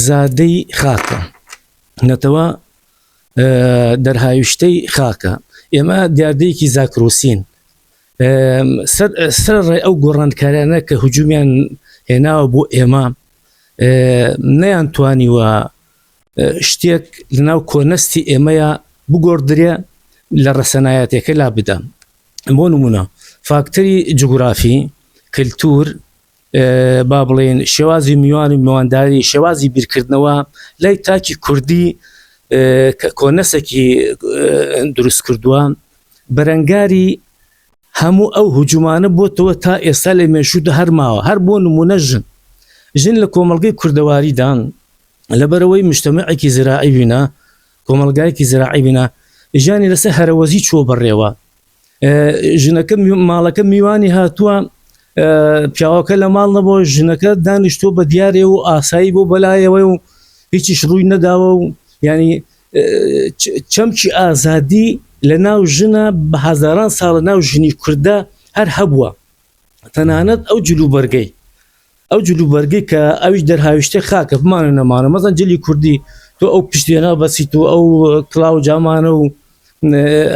زادەی خاکە نەتەوە دەرهاویشتەی خاکە ئێمە دیاردەیەکی زاکرۆسین سەر ڕێ ئەو گۆڕانکاریانە کە هجومیان هێناوە بۆ ئێمە نەیانتوانیوە شتێک لەناو کۆنەستی ئێمەیە بگۆڕدرێ لە ڕەسەنایەتێکە لا بدەم بۆ نمونە فاکتەری جوگرافی کللتور با بڵێن شێوازی میوان و میوانداری شێوازی بیرکردنەوە لای تاکی کوردی کۆنەسێکی دروست کردووە بەرەنگاری هەموو ئەو هجومانە بۆتەوە تا ئێستا لە مێشوودە هەرماوە هەر بۆ نمونە ژن لە کۆمەڵگەی کوردەواریدان لەبەرەوەی مجتەمەعێکی زراعی بینە کۆمەلگایەکی زراعی بینە ژیانی لەسەر هەرەوەزی چۆ بەڕێوە ژنەکە ماڵەکە میوانی هاتووە پیاوەکە لە ماڵ نەبووە ژنەکە دانیشتۆ بە دیارێ و ئاسایی بۆ بەلایەوە و هیچیش ڕووی نەداوە و ینی چەمکی ئازادی لە ناو ژنە بە هەزاران ساڵە ناو ژنی کوردە هەر هەبووە تەنانەت ئەو جلوبەرگەی کە ئەویش دەرهاویشتە خاکە بمانە نەمانە مەزەن جلی کوردی تۆ ئەو پشتێنە بەسییت و ئەو کلااو جامانە و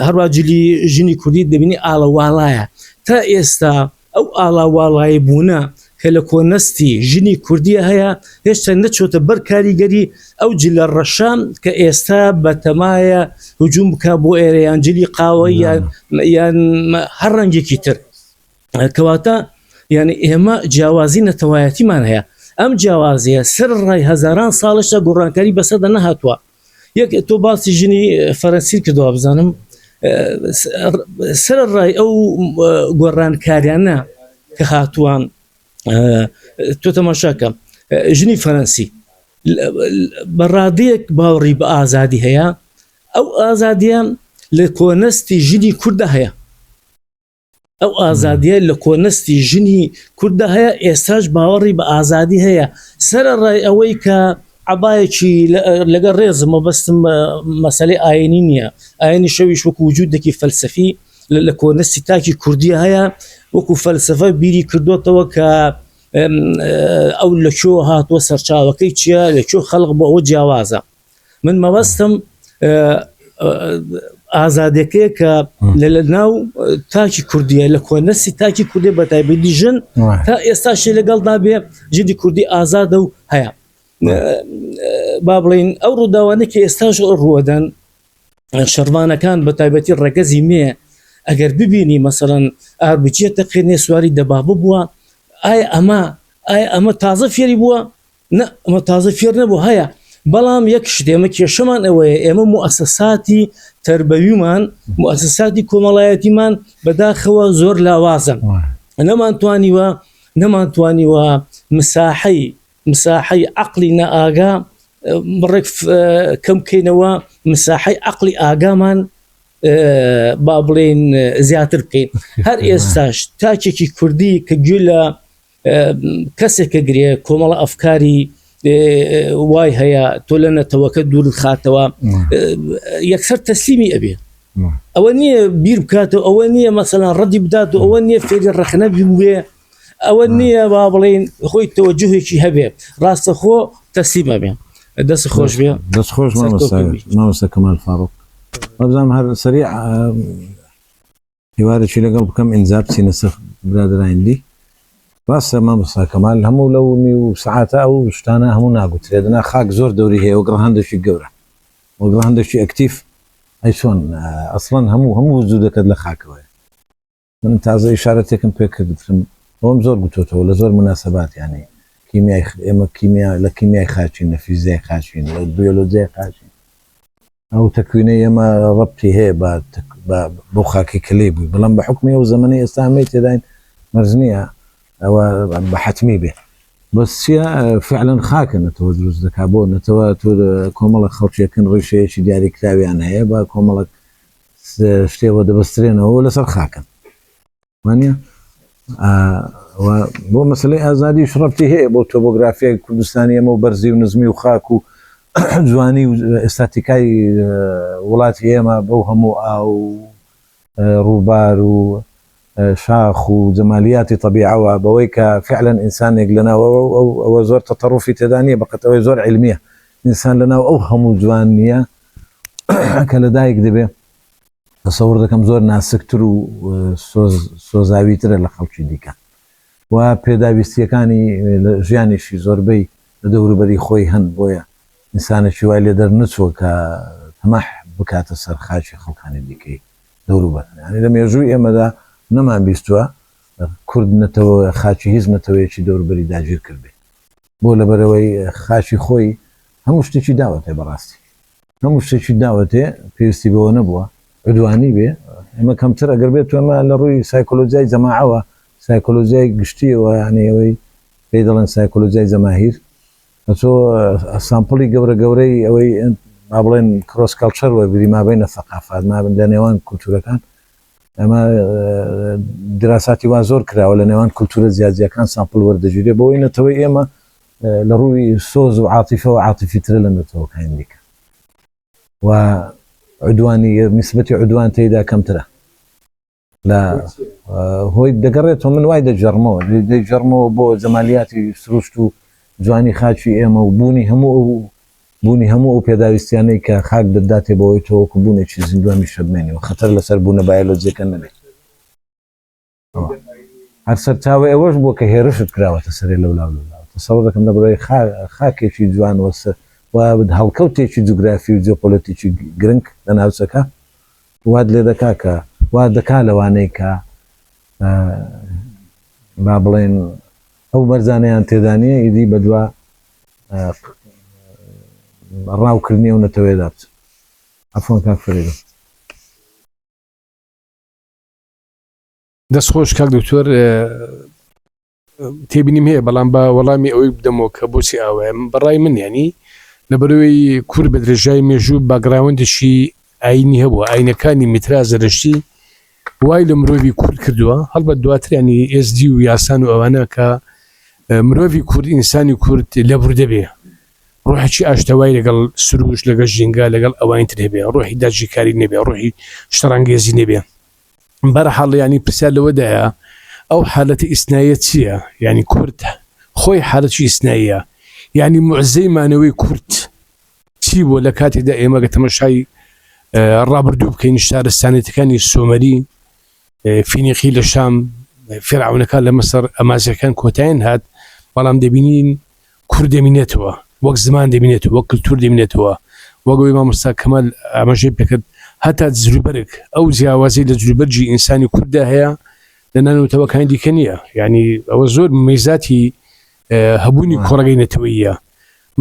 هەروە جلی ژنی کوردی دەبینی ئاڵەواڵایە تا ئێستا ئەو ئاڵاواڵایی بوونە کە لە کۆنەستی ژنی کوردیە هەیە هێشتا نەچۆتە بەر کاریگەری ئەو جلە ڕەشام کە ئێستا بەتەمایە هجووم بکە بۆ ئێرە یان جلی قاوەی یان هەر ڕەنگێکی تر کەواتە یعنی ئێمە جیاوازی نەتەوایەتیمان هەیە ئەم جیاوازیە سەر ڕای هەزاران ساڵشە گۆڕانکاری بەسەردە نەهاتووە یەک تۆ باسی ژنی فەرەنسی کردەوە بزانم سەر ڕای ئەو گۆڕانکاریانە کە هاتووان تۆ تەماشاکە ژنی فەرەنسی بەڕادەیەک باوەڕی بە ئازادی هەیە ئەو ئازادیە لە کۆنەستی ژنی کوردە هەیە ئەو ئازادیە لە کۆنەستی ژنی کوردە هەیە ئێستاش باوەڕی بە ئازادی هەیە سەرە ڕای ئەوەی کە عبایەکی لەگەڵ ڕێزمە بەستم مەسەلەی ئاینی نییە ئاینی شەویش وەکو وجودێکی فەلسەفی لە کۆنەستی تاکی کوردی هەیە وەکو فەلسەفە بیری کردوتەوە کە ئەو لەکوێ هاتووە سەرچاوەکەی چییە لەکوێ خەڵق بۆ ئەوە جیاوازە من مەبەستم ئازادەکەی کە لە ناو تاکی کوردیە لە کۆنەستی تاکی کوردی بە تایبەتی ژن تا ئێستاشی لەگەڵدا بێ ژنی کوردی ئازادە و هەیە با بڵین ئەو ڕووداوانە کە ئێستاش ڕوەدەن شەڕوانەکان بە تایبەتی ڕەگەزی مێ ئەگەر ببینی مەسەڵەن ئاربجێتە قێنێ سواری دەبابە بووە ئایا ئەمە تازە فێری بووە نە ئەمە تازە فێر نەبوو هەیە بەڵام یەک شتێمە کێشەمان ئەوەیە ئێمە موسەساتی تربەویمان موسەساتی کۆمەڵایەتیمان بەداخەوە زۆر لاوازن نەمانتوانیوە مساحەی عەقلی نەئاگا بڕێک کەم بکەینەوە مساحەی عەقلی ئاگامان با بڵێن زیاتر بکەین هەر ئێستاش تاکێکی کوردی کە گوێ لە کەسێکە گرێ کۆمەڵە ئەفکاری وای هەیە تۆ لە نەتەوەکە دوور خاتەوە یەکسەر تەسلیمی ئەبێ ئەوە نییە بیر بکاتەوە ئەوە نییە مەسەڵەن ڕەدی بدات و ئەوە نییە فێری ڕەخنە بوێ ئەوە نییە با بڵێن خۆی تەوەجوهێکی هەبێ ڕاستەخۆ تەسلیمە بێ دەست خۆش بێ دەست خۆش مامۆستا کەمال فاڕۆق بەزانم هەر سەریع هیوارێکی لەگەڵ بکەم ئینجا بچینە سەر برادرایندی باسە مامۆستا کەمال هەموو لەو نیو سەعاتە ئەو شتانە هەموو ناگوترێدنا خاک زۆر دەوری هەیە وەگڕ هەندێکی گەورە وەگڕ هەندێکی ئەکتیف ئەی چۆن ئەسڵەن هەموو وجود دەکەت لە خاکەوەی من تازە ئیشارەتێکم پێ کردم ئەوم زۆر گوتۆتەوە لە زۆر مناسەبات یعنی ئێمە لە کیمیای خاچین لە فیزیای خاچین لە بیۆلۆجیای خاچین او تكوينيه ما ربطي هي بوخاكي كليبي بلان بحكمي وزمنيه استعميت داين مرزنيه او بحتمي به بس يا فعلا خاكن تو دروز دكابون تو كومل خوتي كن ريشي شي ديالي كتابي عن هي با كومل شتي ود بسترين هو لسر خاكن مانيا و مسألة ازادي شربتي هي بو توبوغرافيا كردستانيه مو برزي ونزمي وخاكو جواني استاتيكاي ولاتي ما بوهمو او روبار و شاخ وجماليات طبيعه وبويك فعلا انسان لنا او زور تطرفي تدانيه بقت او زور علميه انسان لنا اوهم جوانيه كلا دايق دبي تصور كم زور ناس سكترو سوزاوي تر لخلشي ديكا وبيداويستي كاني جياني شي زوربي دور بري خوي هن بويا انسان شوي اللي در نسوك تمح بكات السرخاشي خلقاني ديكي دورو يعني لم يجوي مدى نما بيستوا كرد نتو خاشي هيز نتو شي دور بري داجير كربي بولا بروي خاشي خوي همش تشي دعوته براستي همش تشي دعوته بيستي بو نبوه عدواني به اما كم ترى قربيت ما لروي سايكولوجي جماعه سايكولوجي قشتي ويعني وي بيدلن سايكولوجي جماهير سو سامبلي قبري وي ما بلين كروس كلتشر وبري ما بين الثقافات ما بين نيوان كولتورا كان اما دراساتي وازور كرا ولا نيوان كولتورا زياده كان سامبل ورد جيري بوينه توي اما لروي سوز وعاطفه ترلن تو كاين ديك وعدواني نسبه عدوان تيدا كم ترى لا هو دقريتهم من وايد جرمو بو زمالياتي سروشتو جواني خاچی اما بونی همو پیداویستیانی که خاک داداتی باوی تو کبونه چیز زندوه میشه بمینی و خطر لسر بونه بیولوژی کن نبی هر سر تاوی اوش بو که هیرشت کراوه تسری لولا تصور دکم دبرای خاکی چی جوان و بد هالکوتی چی جغرافی و جیوپولیتی چی گرنگ لناوسکا واد لیدکا که واد دکا لوانی که بابلین او برزانيان تيدانيه يدي بدوا راو كرنيه ونتويدات عفوا كاك فريدو دەست خۆش کاک دکتۆر تێبینیم هەیە بەڵام بە وەڵامی ئەوەی بدەمەوە کە بۆچی ئاوایە بەڕای من یعنی لەبەرەوەی کورد بە درێژای مێژوو باگراوندێکی ئاینی هەبووە ئاینەکانی میترا زەرشتی وای لە مرۆڤی کورد کردووە هەڵبەت دواتر ینی ئێسدی و یاسان و ئەوانە کە مرۆڤی کورد ئینسانی کورد لەبوور دەبێ ڕۆحێکی ئاشتەوای لەگەڵ سروش لەگەڵ ژینگا لەگەڵ ئەوانی تر هەبێ ڕۆحی داگیرکاری نەبێ ڕۆحی شتەڕانگێزی نەبێ بەرەحاڵ ینی پرسیار لەوەدایە ئەو حالەتە ئیسناییە چییە ینی کورد خۆی حالەتی ئیسناییە ینی موعزەی مانەوەی کورد چی بۆ لە کاتێکدا ئێمە گە تەماشای ڕابردوو بکەین شارستانەتەکانی سۆمەری فینیقی لە شام فێرعونەکان لە مەسەر ئەمازیەکان کۆتاییان هات بەڵام دەبینین کورد دەمینێتەوە وەک زمان دەمینێتەوە وەک کلتور دەمینێتەوە وەگەوەی مامۆستا کەمال ئاماژەی پێکرد هەتا جلوبەرگ ئەو جیاوازەی لە جلوبەرجی ئینسانی کووردا هەیە لە نانەوەتەوەکانی دیکە نییە یعنی ئەوە زۆر مەیزاتی هەبوونی کۆڕەگەی نەتەوەییە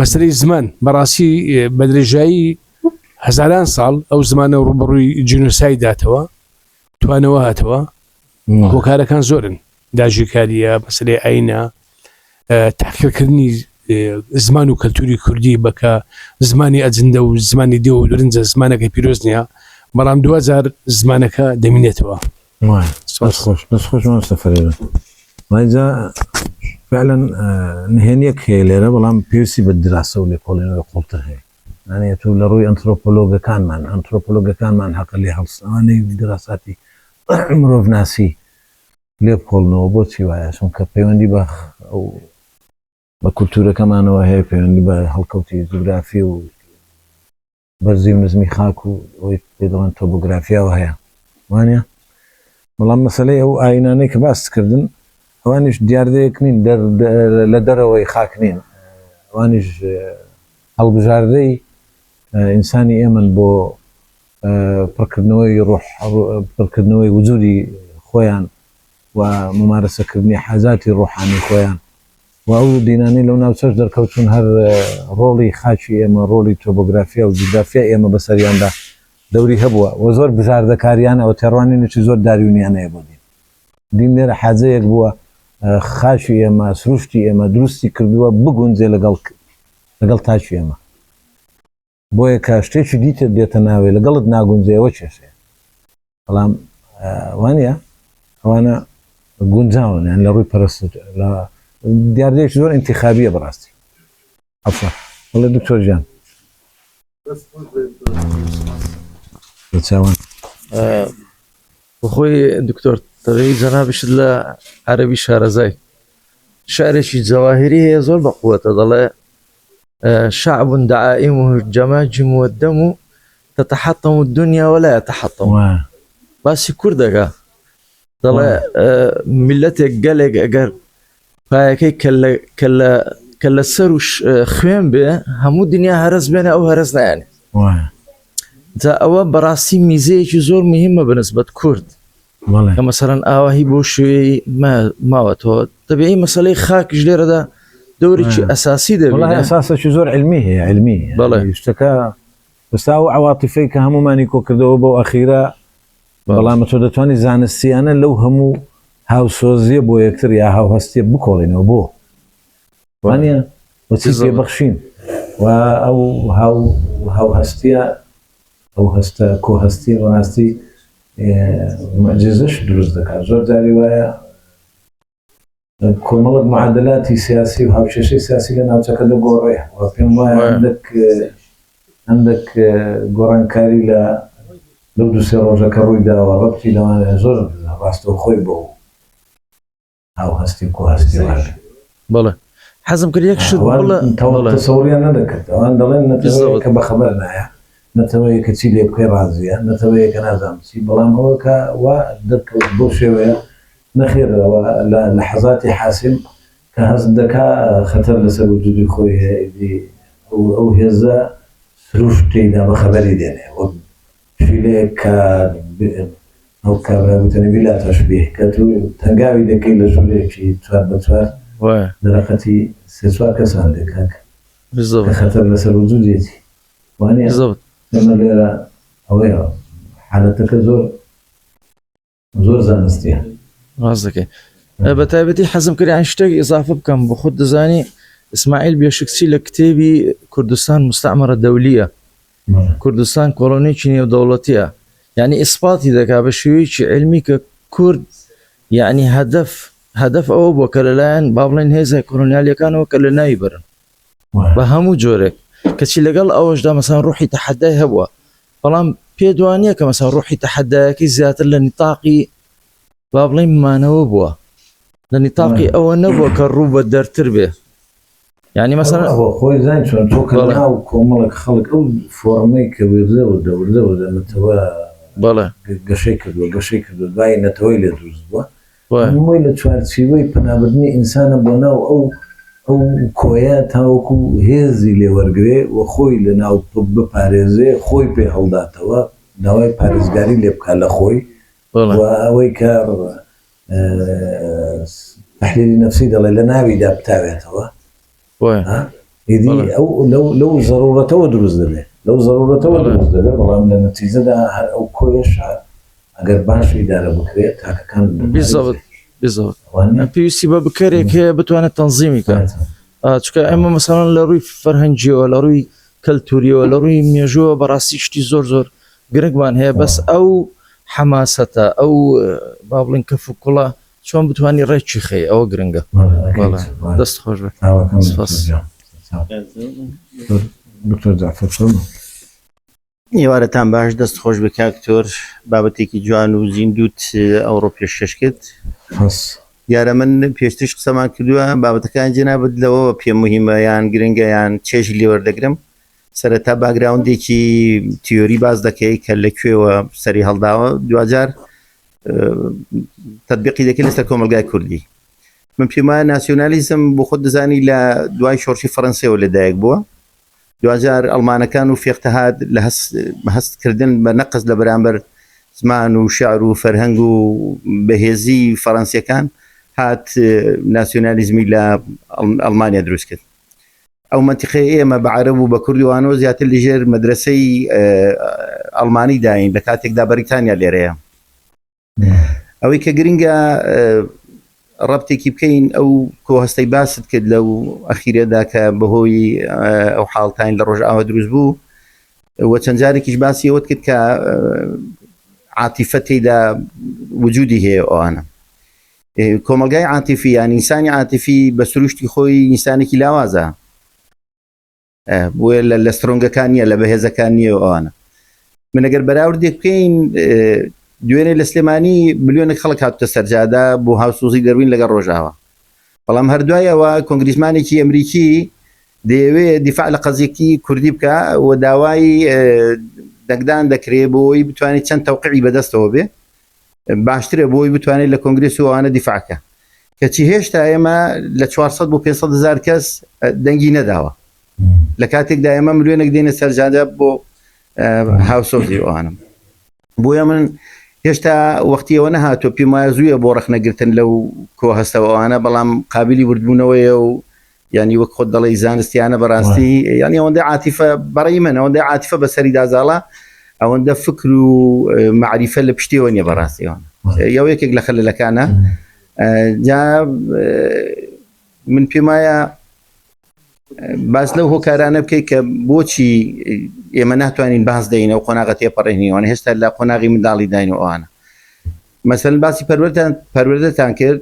مەسەلەی زمان بەڕاستی بە درێژایی هەزاران ساڵ ئەو زمانە ڕوبەڕووی جینۆسای داتەوە توانەوە هاتەوە هۆکارەکان زۆرن داژیرکاریە مەسەلەی ئاینە تاقیکردنی زمان و کەلتوری کوردی بەکە زمانی ئەجندە و زمانی دێ و درنجە زمانەکە پیرۆز نییە بەڵام 2000 زمانەکە دەمینێتەوە بس خوش مستفرد وإذا فعلا نهنيك هي ليرة بلام بيوسي بالدراسة واللي قولنا قلت هي يعني تو لروي أنثروبولوجا كان من حق اللي حصل أنا بدراساتي مروف ناسي ليه بقولنا وبوتي ويا شون كبيوندي بخ أو بكولتورة كمان وهي بيوندي بهالكوتي جغرافي و برزي ونزمي خاكو ويدرون توبوغرافيا وهي وانيا بەڵام مەسەلەی ئەو ئاینانەی کە باس کردن ئەوانیش دیاردەیەک نین لە دەرەوەی خاک نین ئەوانیش هەڵبژاردەی ئینسانی ئێمن بۆ پڕکردنەوەی ڕۆح پڕکردنەوەی وجودی خۆیان و ممارەسەکردنی حەزاتی ڕۆحانی خۆیان و دینانی لەو ناوچەش دەرکەوتون هەر ڕۆڵی خاچی ئێمە ڕۆڵی تۆپۆگرافیا و جیۆگرافیا ئێمە بەسەریاندا دەوری هەبووە و زۆر بژاردەکاریانەوە تێڕوانینێکی زۆر داریونیانەیە بۆ دین لێرە حاجەیەک بووە خاچی ئێمە سروشتی ئێمە دروستی کردووە بگونجێ لەگەڵ تاچی ئێمە بۆیە کە شتێکی دیتە دێتە ناوێ لەگەڵت ناگونجێەوە چێشەیە بەڵام وانە ئەوانە گونجاون یان لە ڕووی پەرست لە دیاردەیەکی زۆر انتخابیە بەڕاستی ئەفا وڵێ دکتۆر ژیان چاوان بخۆی دکتۆر تەغی جەنابشت لە عەرەبی شارەزای شعرێکی جەواهری هەیە زۆر بەقووەتە دەڵێ شعب دعائمه الجماجم والدم تتحطم الدنيا ولا يتحطم باسی کوردەکە دەڵێ میلەتێک گەلێک ئەگەر پایەکەی کە لە سەر و خوێن بێ هەموو دنیا هەرس بێنە ئەو هەرس نایانێ جا ئەوە بەڕاستی میزەیەکی زۆر مهمە بەنسبەت کورد کە مەسەرەن ئاواهی بۆ شوێی ماوەتەوە دەبێ مەسەلەی خاکش لێرەدا دەورێکی ئەساسی دەبێت ئەساسێکی زۆر علمی هەیە علمی شتەکە بەستا و عواتیفەی کە هەمومانی کۆ کردەوە بۆ ئەخیرە بەڵام تۆ دەتوانانی زانستیانە لەو هەموو هاوسۆزیە بۆ یەکتر یا هاوهەستیە بکۆڵێنەوە بۆ وانە بەچی پێبەخشین و ئەو هاوهەستیە ئەو هەستە کۆهەستی ڕاستی مەجێزەش دروست دەکات زۆر جاری وایە کۆمەڵک معادلاتی سیاسی و هاوچێشەی سیاسی لە ناوچەکە دەگۆڕێ و پێم وایە هەندێک گۆڕانکاری لەو دووسێ ڕۆژەکە ڕووی داوە ڕەبتی لەوانەیە زۆر ڕاستەوە خۆی بۆ هاوهەستی کۆهەستی وایە بەڵێ حەزم کرد یەک شت تەسەوریان نەدەکرد ئەوان دەڵێن نەتەوەیە کە بەخەبەر نایە نەتەوەیە کە چی لێ بکەی ڕازیە نەتەوەیە کە نازانم چی بەڵام ئەوە کە وا دەرکەوت بۆ شێوەیە نەخێرەوە لە حەزاتی حاسم کە هەست دەکا خەتەر لەسەر وجودی خۆی هەیە ئەو هێزە سروش تێیدا بەخەبەری دێنێ فیلەیەک کە ئەو کابراوتەنە ویلاتەش بێ کە تو تەنگاوی دەکەی لە ژوورێکی 4 بە 4 دەرەقەتی 3-4 کەسان دێکاک خەتەر لەسەر وجودێتی وانە ئێمە لێرە ئەوەیە حالەتەکە زۆر زانستیە ڕاست دەکەی بە تایبەتی حەزم کردیان شتێک ئیزافە بکەم بۆ خۆت دەزانی ئیسماعیل بێشکچی لە کتێبی کوردستان مستعمرە دەولیە کوردستان کۆڵۆنیی نێودەوڵەتیە یعنی ئیسپاتی دەکا بە شێوەیەکی علمی کە کورد یعنی هەدەف ئەوە بووە کە لەلایەن با بڵێن هێزە کۆلۆنیالیەکانەوە کە لە ناوی برن بە هەموو جۆرێک کەچی لەگەڵ ئەوەشدا مەسەڵەن ڕوحی تەحەدای هەبووە بەڵام پێدوانیە کە مەسەڵەن ڕوحی تەحەدایەکەی زیاتر لە نیتاقی با بڵێن مانەوە بووە لە نیتاقی ئەوە نەبووە کە ڕوو بە دەرتر بێ یعنی مەسەڵەن خۆی زان چۆن تۆ کە ناو کۆمەڵک خەڵک ئەو فۆرمەی کە وێرزەوە دەوردەوە دەمەتەوە بەڵێ گەشەی کردو دوای نەتەوەی لێ دروست بووە هەمووی لە چوارچیوەی پەنابردنی ئینسانە بۆ ناو ئەو کۆیە تاوەکو هێزی لێوەرگێ و خۆی لە ناو بپارێزێ خۆی پێ هەڵداتەوە داوای پارێزگاری لێ بکات لە خۆی و ئەوەی کە تەحلیلی نەفسی دەڵێ لە ناویدا بتاوێتەوە ئیدی لەو زەڕورەتەوە دروست دەبێت بەڵام لە نەتیجەدا هەر ئەو کۆیەش ئەگەر باش ئیدارە بکرێت تاکەکان پێویستی بە بکارێک هەیە بتوانێت تەنظیمی کات چکە ئێمە مەسەڵەن لە ڕووی فەرهەنگیەوە لە ڕووی کەلتوریەوە لە ڕووی مێژووە بەڕاستی شتی زۆر گرنگمان هەیە بەس ئەو حەماسەتە ئەو با بڵێن کەف و کوڵە چۆن بتوانانی ڕێکی خەی ئەوە گرنگە دەست خۆش بێت دکتۆر جعفەر ئێوارەتان باش دەست خۆش بە کاکتۆر بابەتێکی جوان و زیندوت ئەوڕۆ پێش شەشکرد یارە من پێشترش قسەمان کردووە بابەتەکان جێنابێت لەوەوە پێم مهمە یان گرنگە یان چێژی لێوەردەگرم سەرەتا باگراوندێکی تیۆری باز دەکەی کە لەکوێوە سەری هەڵداوە دوجار تەطبیقی دەکەی لەسەر کۆمەلگای کوردی من پێم وایە ناسیۆنالیزم بۆ خۆت دەزانی لە دوای شۆڕشی فەڕەنسیەوە لەدایک بووە دوجار ئەڵمانەکان و فێقتەهات لە هەستکردن بە نەقز لە بەرامبەر زمان و شعر و فەرهەنگ و بەهێزی فەڕەنسیەکان هات ناسيوناليزمی لە ئەڵمانیا دروست کرد ئەو منتیقەیە ئێمە بە عەرەب و بە کوردی وانەوە زیاتر لەژێر مەدرسەی ئەڵمانی داین لە کاتێکدا بەریتانیا لێرەیە ئەوەی کە گرنگە ڕەبتێکی بکەین ئەو کۆهەستەی باست کرد لەو ئەخیرەدا کە بەهۆی ئەو حاڵتان لە ڕۆژئاوا دروست بوو و چەند جارێکیش باسی ئەوت کرد کە عاتیفە تێیدا وجودی هەیە ئەوانە کۆمەلگای عاتیفی یان ئینسانی عاتیفی بە سروشتی خۆی ئینسانێکی لاوازە بۆیە لە سترۆنگەکان نیە لە بەهێزەکان نییە ئەوانە من ئەگەر بەراوردێک بکەین دوێنێ لە سلێمانی ملیۆنێک خەڵک هاتوتە سەرجادا بۆ هاوسوزی دەروین لەگەڵ ڕۆژاوە بەڵام هەردوایەوە کۆنگریزمانێکی ئەمریکی دەیەوێت دیفاع لە قەزیەکی کوردی بکە و داوای دەنگدان دەکرێت بۆی بتوانێت چەند تەوقیعی بەدەستەوە بێ باشترە بۆی بتوانێت لە کۆنگرس و ئەوانە دیفاعکە کەچی هێشتا ئێمە لە 400 بۆ 500,000 کەس دەنگی نەداوە لە کاتێکدا ئێمە ملیۆنێک دێنە سەرجادە بۆ هاوسۆزی ئەوانم بۆیە من هێشتا وەختیەوە نەهاتۆ پێم وایە زوویە بۆ ڕەخنەگرتن لەو کۆهەستەوەوانە بەڵام قابلی وردبوونەوەیە و ینی وەک خۆت دەڵی زانستیانە بەڕاستی ینی ئەوەندە عاتیفە بەڕێی من ئەوەندە عاتیفە بەسەری دازاڵە ئەوەندە فکر و معریفە لە پشتیەوە نیە بەڕاستیەوە یەکێک لە خەلەلەکانە جا من پێم وایە باس لەو هۆکارانە بکەیت کە بۆچی ئێمە ناتوانین باس دەین ئەو قۆناغە تێپەڕێنیەوەوانە هێشتا لە قۆناغی منداڵی داین و ئەوانە مەسەلەن باسی پەروەردەتان کرد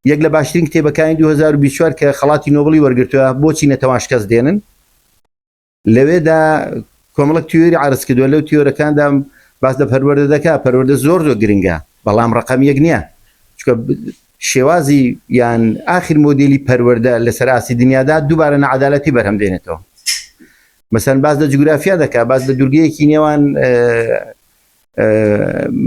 یەک لە باشترین کتێبەکانی 2024 کە خەڵاتی نۆبڵی وەرگرتووە بۆچی نەتەوان شکەست دێنن لەوێدا کۆمەڵک تیۆری عرض کردووە لەو تیۆرەکاندا باس لە پەروەردە دەکا پەروەردە زۆر گرنگە بەڵام ڕقم یەک نییە چکە شێوازی یان ئاخر مۆدیلی پەروەردە لە سەراسی دنیادا دووبارە نەعەدالەتی بەرهەم دێنێتەوە مەسەلەن باس لە جوگرافیا دەکا باس لە دوورگەیەکی نێوان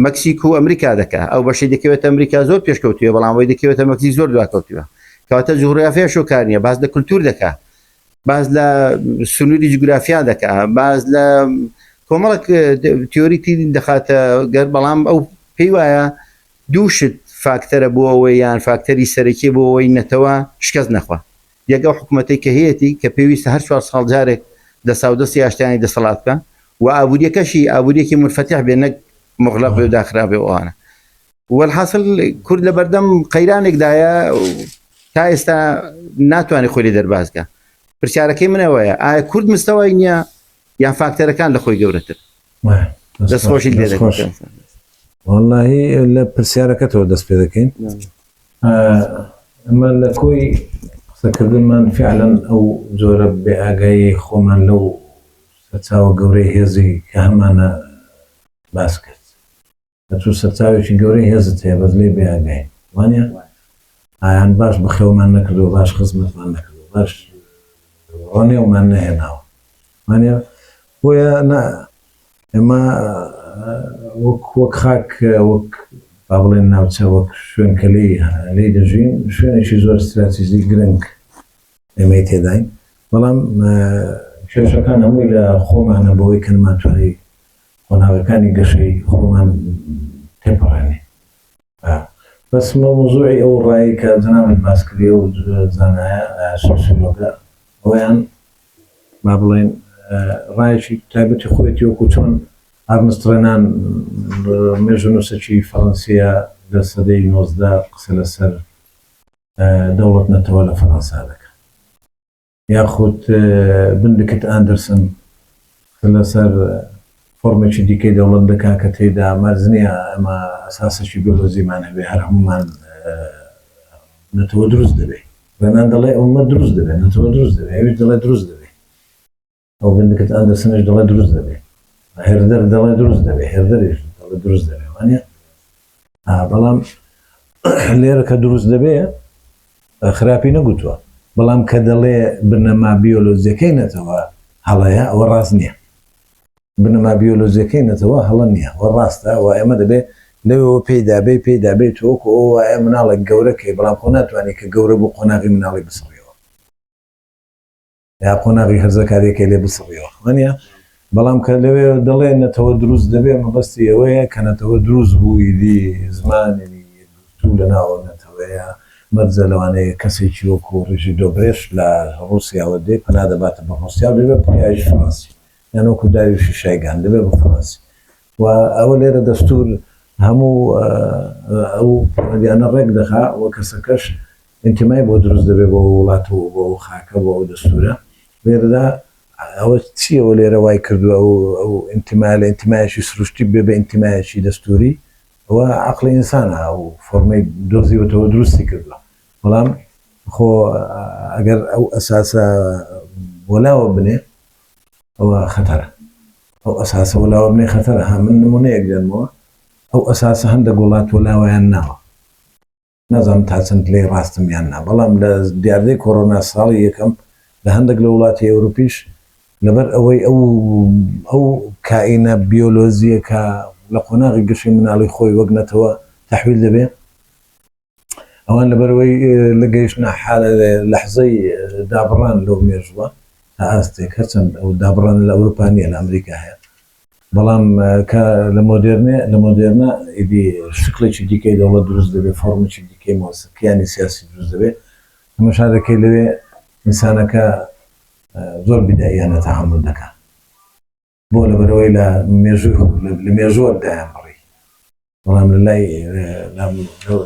مەکسیک و ئەمریکا دەکا ئەو بەشەی دەکەوێت ئەمریکا زۆر پێشکەوتووە بەڵام وی دەکەوێتە مەکسیک زۆر دواکەوتووە کەواتە جوغرافیا شۆکار نیە باس لە کولتور دەکا باس لە سنووری جوگرافیا دەکا باس لە کۆمەڵک تیۆریتی دەخاتە گەر بەڵام ئەو پێی وایە دووشت فاکتەرە بۆ ئەوەی یان فاکتەری سەرەکی بۆ ئەوەی نەتەوە شکەست نەخوا یەک ئەو حکوومەتەی کە هەیەی کە پێویستە هەر 4 ساڵ جارێک دەساودەستی ئاشتیانی دەسەڵات بکە و ئابوووریەکەشی ئابوووریەکی منفتح بێ نەک مغلق بێ و داخرا بێ ئەوانە والحاصل کورد لە بەردەم قەیرانێکدایە تا ئێستا ناتوانێت خۆی لێ دەربازکە پرسیارەکەی منەوەیە ئایا کورد مستەوای نییە یان فاکتەرەکان لە خۆی گەورەتر دەستخۆشی لێ دەکەن واللهی لە پرسیارەکەتەوە دەست پێ دەکەین ئەمە لە کۆی قسەکردنمان فعلا ئەو جۆرە بێ ئاگایی خۆمان لەو سەرچاوە گەورەی هێزی کە هەمانە باس کرد ئەچوو سەرچاوێکی گەورەی هێزت هەیە بەس لێ بێ ئاگای وانە ئایان باش بەخێومان نەکردو باش خزمەتمان نەکردو باش ڕۆنێومان نەهێناوە وانە بۆیە ئێمە وەک خاک وەک با بڵێن ناوچە وەک شوێنکە لێی دەژین شوێنێکی زۆر استراتیژی گرنگ ئێمەی تێداین بەڵام کێشەکان هەمووی لە خۆمانە بەوەی کە نەماتوانی قۆناغەکانی گەشەی خۆمان تێپەڕێنێ بەس مەوزوعی ئەو ڕایی کە جەنابەت باس کردی و زانایە سۆسیۆلۆگە ئەویان با بڵێن ڕایەکی تایبەتی خۆیەتی وەکو چۆن ئارمسترۆنان مێژونووسێکی فەڕەنسیە لە سەدەی 19 قسە لەسەر دەوڵەت نەتەوە لە فەڕەنسا دەکات یاخود بندکت ئاندرسن لەسەر فۆرمێکی دیکەی دەوڵەت دەکا کە تێیدا مەرج نییە ئەمە ئەساسێکی بیۆلۆژیمان هەبێ هەر هەمومان نەتەوە دروست دەبێت بەنان دەڵێ ئەومە دروست دەبێت نەتەوە دروست دەبێت ئەویش دەڵێ دروست دەبێت ئەو بندکت ئاندرسنش دەڵێ دروست دەبێت هێردەر دەڵێ دروست دەبێت هێردەریش دەڵێ دروست دەبێت وانە بەڵام لێرە کە دروست دەبێت خراپی نەگوتووە بەڵام کە دەڵێ بنەما بیۆلۆژیەکەی نەتەوە هەڵەیە ئەوە ڕاست نییە بنەما بیۆلۆژیەکەی نەتەوە هەڵە نییە وە ڕاستە و ئێمە دەبێت لەوەوە پێیدابێت تۆکو ئەو وایە مناڵێک گەورەکەی بەڵام خۆ ناتوانێت کە گەورە بوو قۆناغی مناڵی بسڕیەوە یا قۆناغی هەرزەکارێکی لێ بسڕیەوە وانە بەڵام کە لەوێ دەڵێ نەتەوە دروست دەبێت مەبەستی ئەوەیە کە نەتەوە دروست بوو ئیدی زمانی گرتو لە ناوەنەتەوەیە مەرجە لەوانەیە کەسێکی وەکو ڕژی دۆبرێش لە ڕوسیاوە دێ پەنا دەباتە بە ڕوسیا و دەبێت پیاژ فەڕەنسی یان وەکو داویشی شایگان دەبێت بە فەڕەنسی و ئەوە لێرە دەستور هەموو ئەو دیانە ڕێک دەخا وە کەسەکەش انتمای بۆ دروست دەبێت بۆ وڵات و بۆ خاکە بۆ ئەو دەستورە لێرەدا ئەوە چیەوە لێرە وای کردووە ئەو ئینتیما لە ئینتیمایەکی سروشتی بێ بە ئینتیمایەکی دەستوری ئەوە عەقڵی ئینسانە ئەو فۆرمەی دۆزیوەتەوە دروستی کردووە بەڵام خۆ ئەگەر ئەو ئەساسە وەلاوە بنێ ئەوە خەتەرە ئەو ئەساسە وەلاوە بنێ خەتەرە ها من نمونەیەک دێنمەوە ئەو ئەساسە هەندێک وڵات وەلاوەیان ناوە نازانم تا چەند لێی ڕاستم یان نا بەڵام لە دیاردەی کۆڕۆنا ساڵی یەکەم لە هەندێک لە وڵاتی ئەوروپیش لەبەر ئەوەی ئەو کائینە بیۆلۆزیە کە لە قۆناغی گشتی مناڵی خۆی وەک نەتەوە تەحویل دەبێ ئەوان لەبەرەوەی لە گەیشتنە لەحزەی دابڕان لەو مێژوە تا ئاستێک هەرچەند ئەو دابڕان لە ئەوروپا نیە لە ئەمریکا هەیە بەڵام کە لە مۆدێرنە ئیدی شکلێکی دیکەی دەوڵەت دروست دەبێت فۆرمێکی دیکەی مۆسیقیانی سیاسی دروست دەبێت هەمەشا دەکەی لەوێ ئینسانەکە زۆر بیداییانە تەحمل دەکات بۆ لەبەرەوەی لە مێژووە دایان بڕی بەڵام لە لای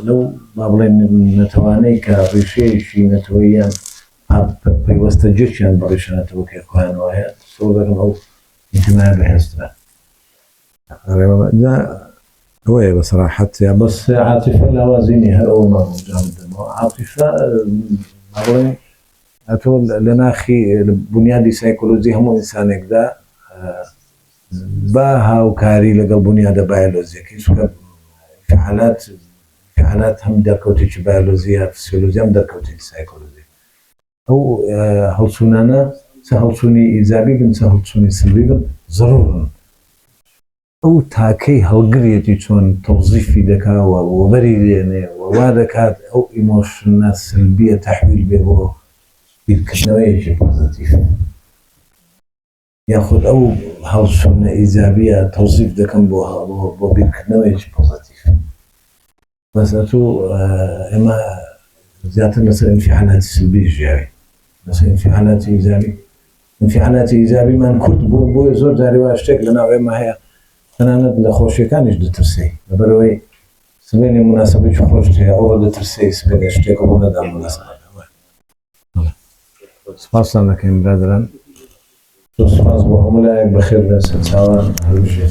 لەو با بڵێن نەتەوانەی کە ڕیشەیەکی نەتەوەییان پەیوەستە جێکیان بەڕیشەنەتەوە کە خۆیان وایە سۆ دەکەم ئەو ئینتیمای بەهێزترە ئەوەیە بەسەراحەت یا بەس عاتیفە لاوازینی هەر ئەو مەڕجام دەمەوە عاتیفە بڵێن ئەتۆ لە ناخی بنیادی سایکۆلۆجی هەموو ئینسانێکدا با هاوکاری لەگەڵ بنیادە بایۆلۆژیەکەی چونکە فعالات هەم دەرکەوتێکی بایۆلۆژیە فسیۆلۆژی هەم دەرکەوتێکی سایکۆلۆژی ئەو هەڵسوونانە چه هەڵسوونی ئیجابی بن چه هەڵسوونی سلبی بن ضرورن ئەو تاکەی هەڵگرێتی چۆن تەوزیفی دەکاوە وەبەری دێنێ وا دەکات ئەو ئیمۆشنە سلبیە تەحویل بێ بۆ بیرکردنەوەیەکی پۆزیتیڤ یاخود ئەو هەڵسوونە ئیجابیە تەوزیف دەکەم بۆ بیرکردنەوەیەکی پۆزیتیڤ بەس ئەتوو ئێمە زیاتر لەسەر ئینفعالاتی سلبی ژیاوی لەسەر ئینفعالاتی ئیجابی انفعالاتی ئیجابیمان کورت بۆیە زۆر جاری وا شتێک لەناو ئێمە هەیە تەنانەت لە خۆشیەکانیش دەترسی لەبەرەوەی سبێنی مناسبەی خۆش هەیە ئەوە دەترسی سبێنی شتێکە بۆ نەدام مناسبە سپاسان دەکەین برادران سپاس بۆ هەموو لایەک بەخێر بێن سەرچاوان هەروژێ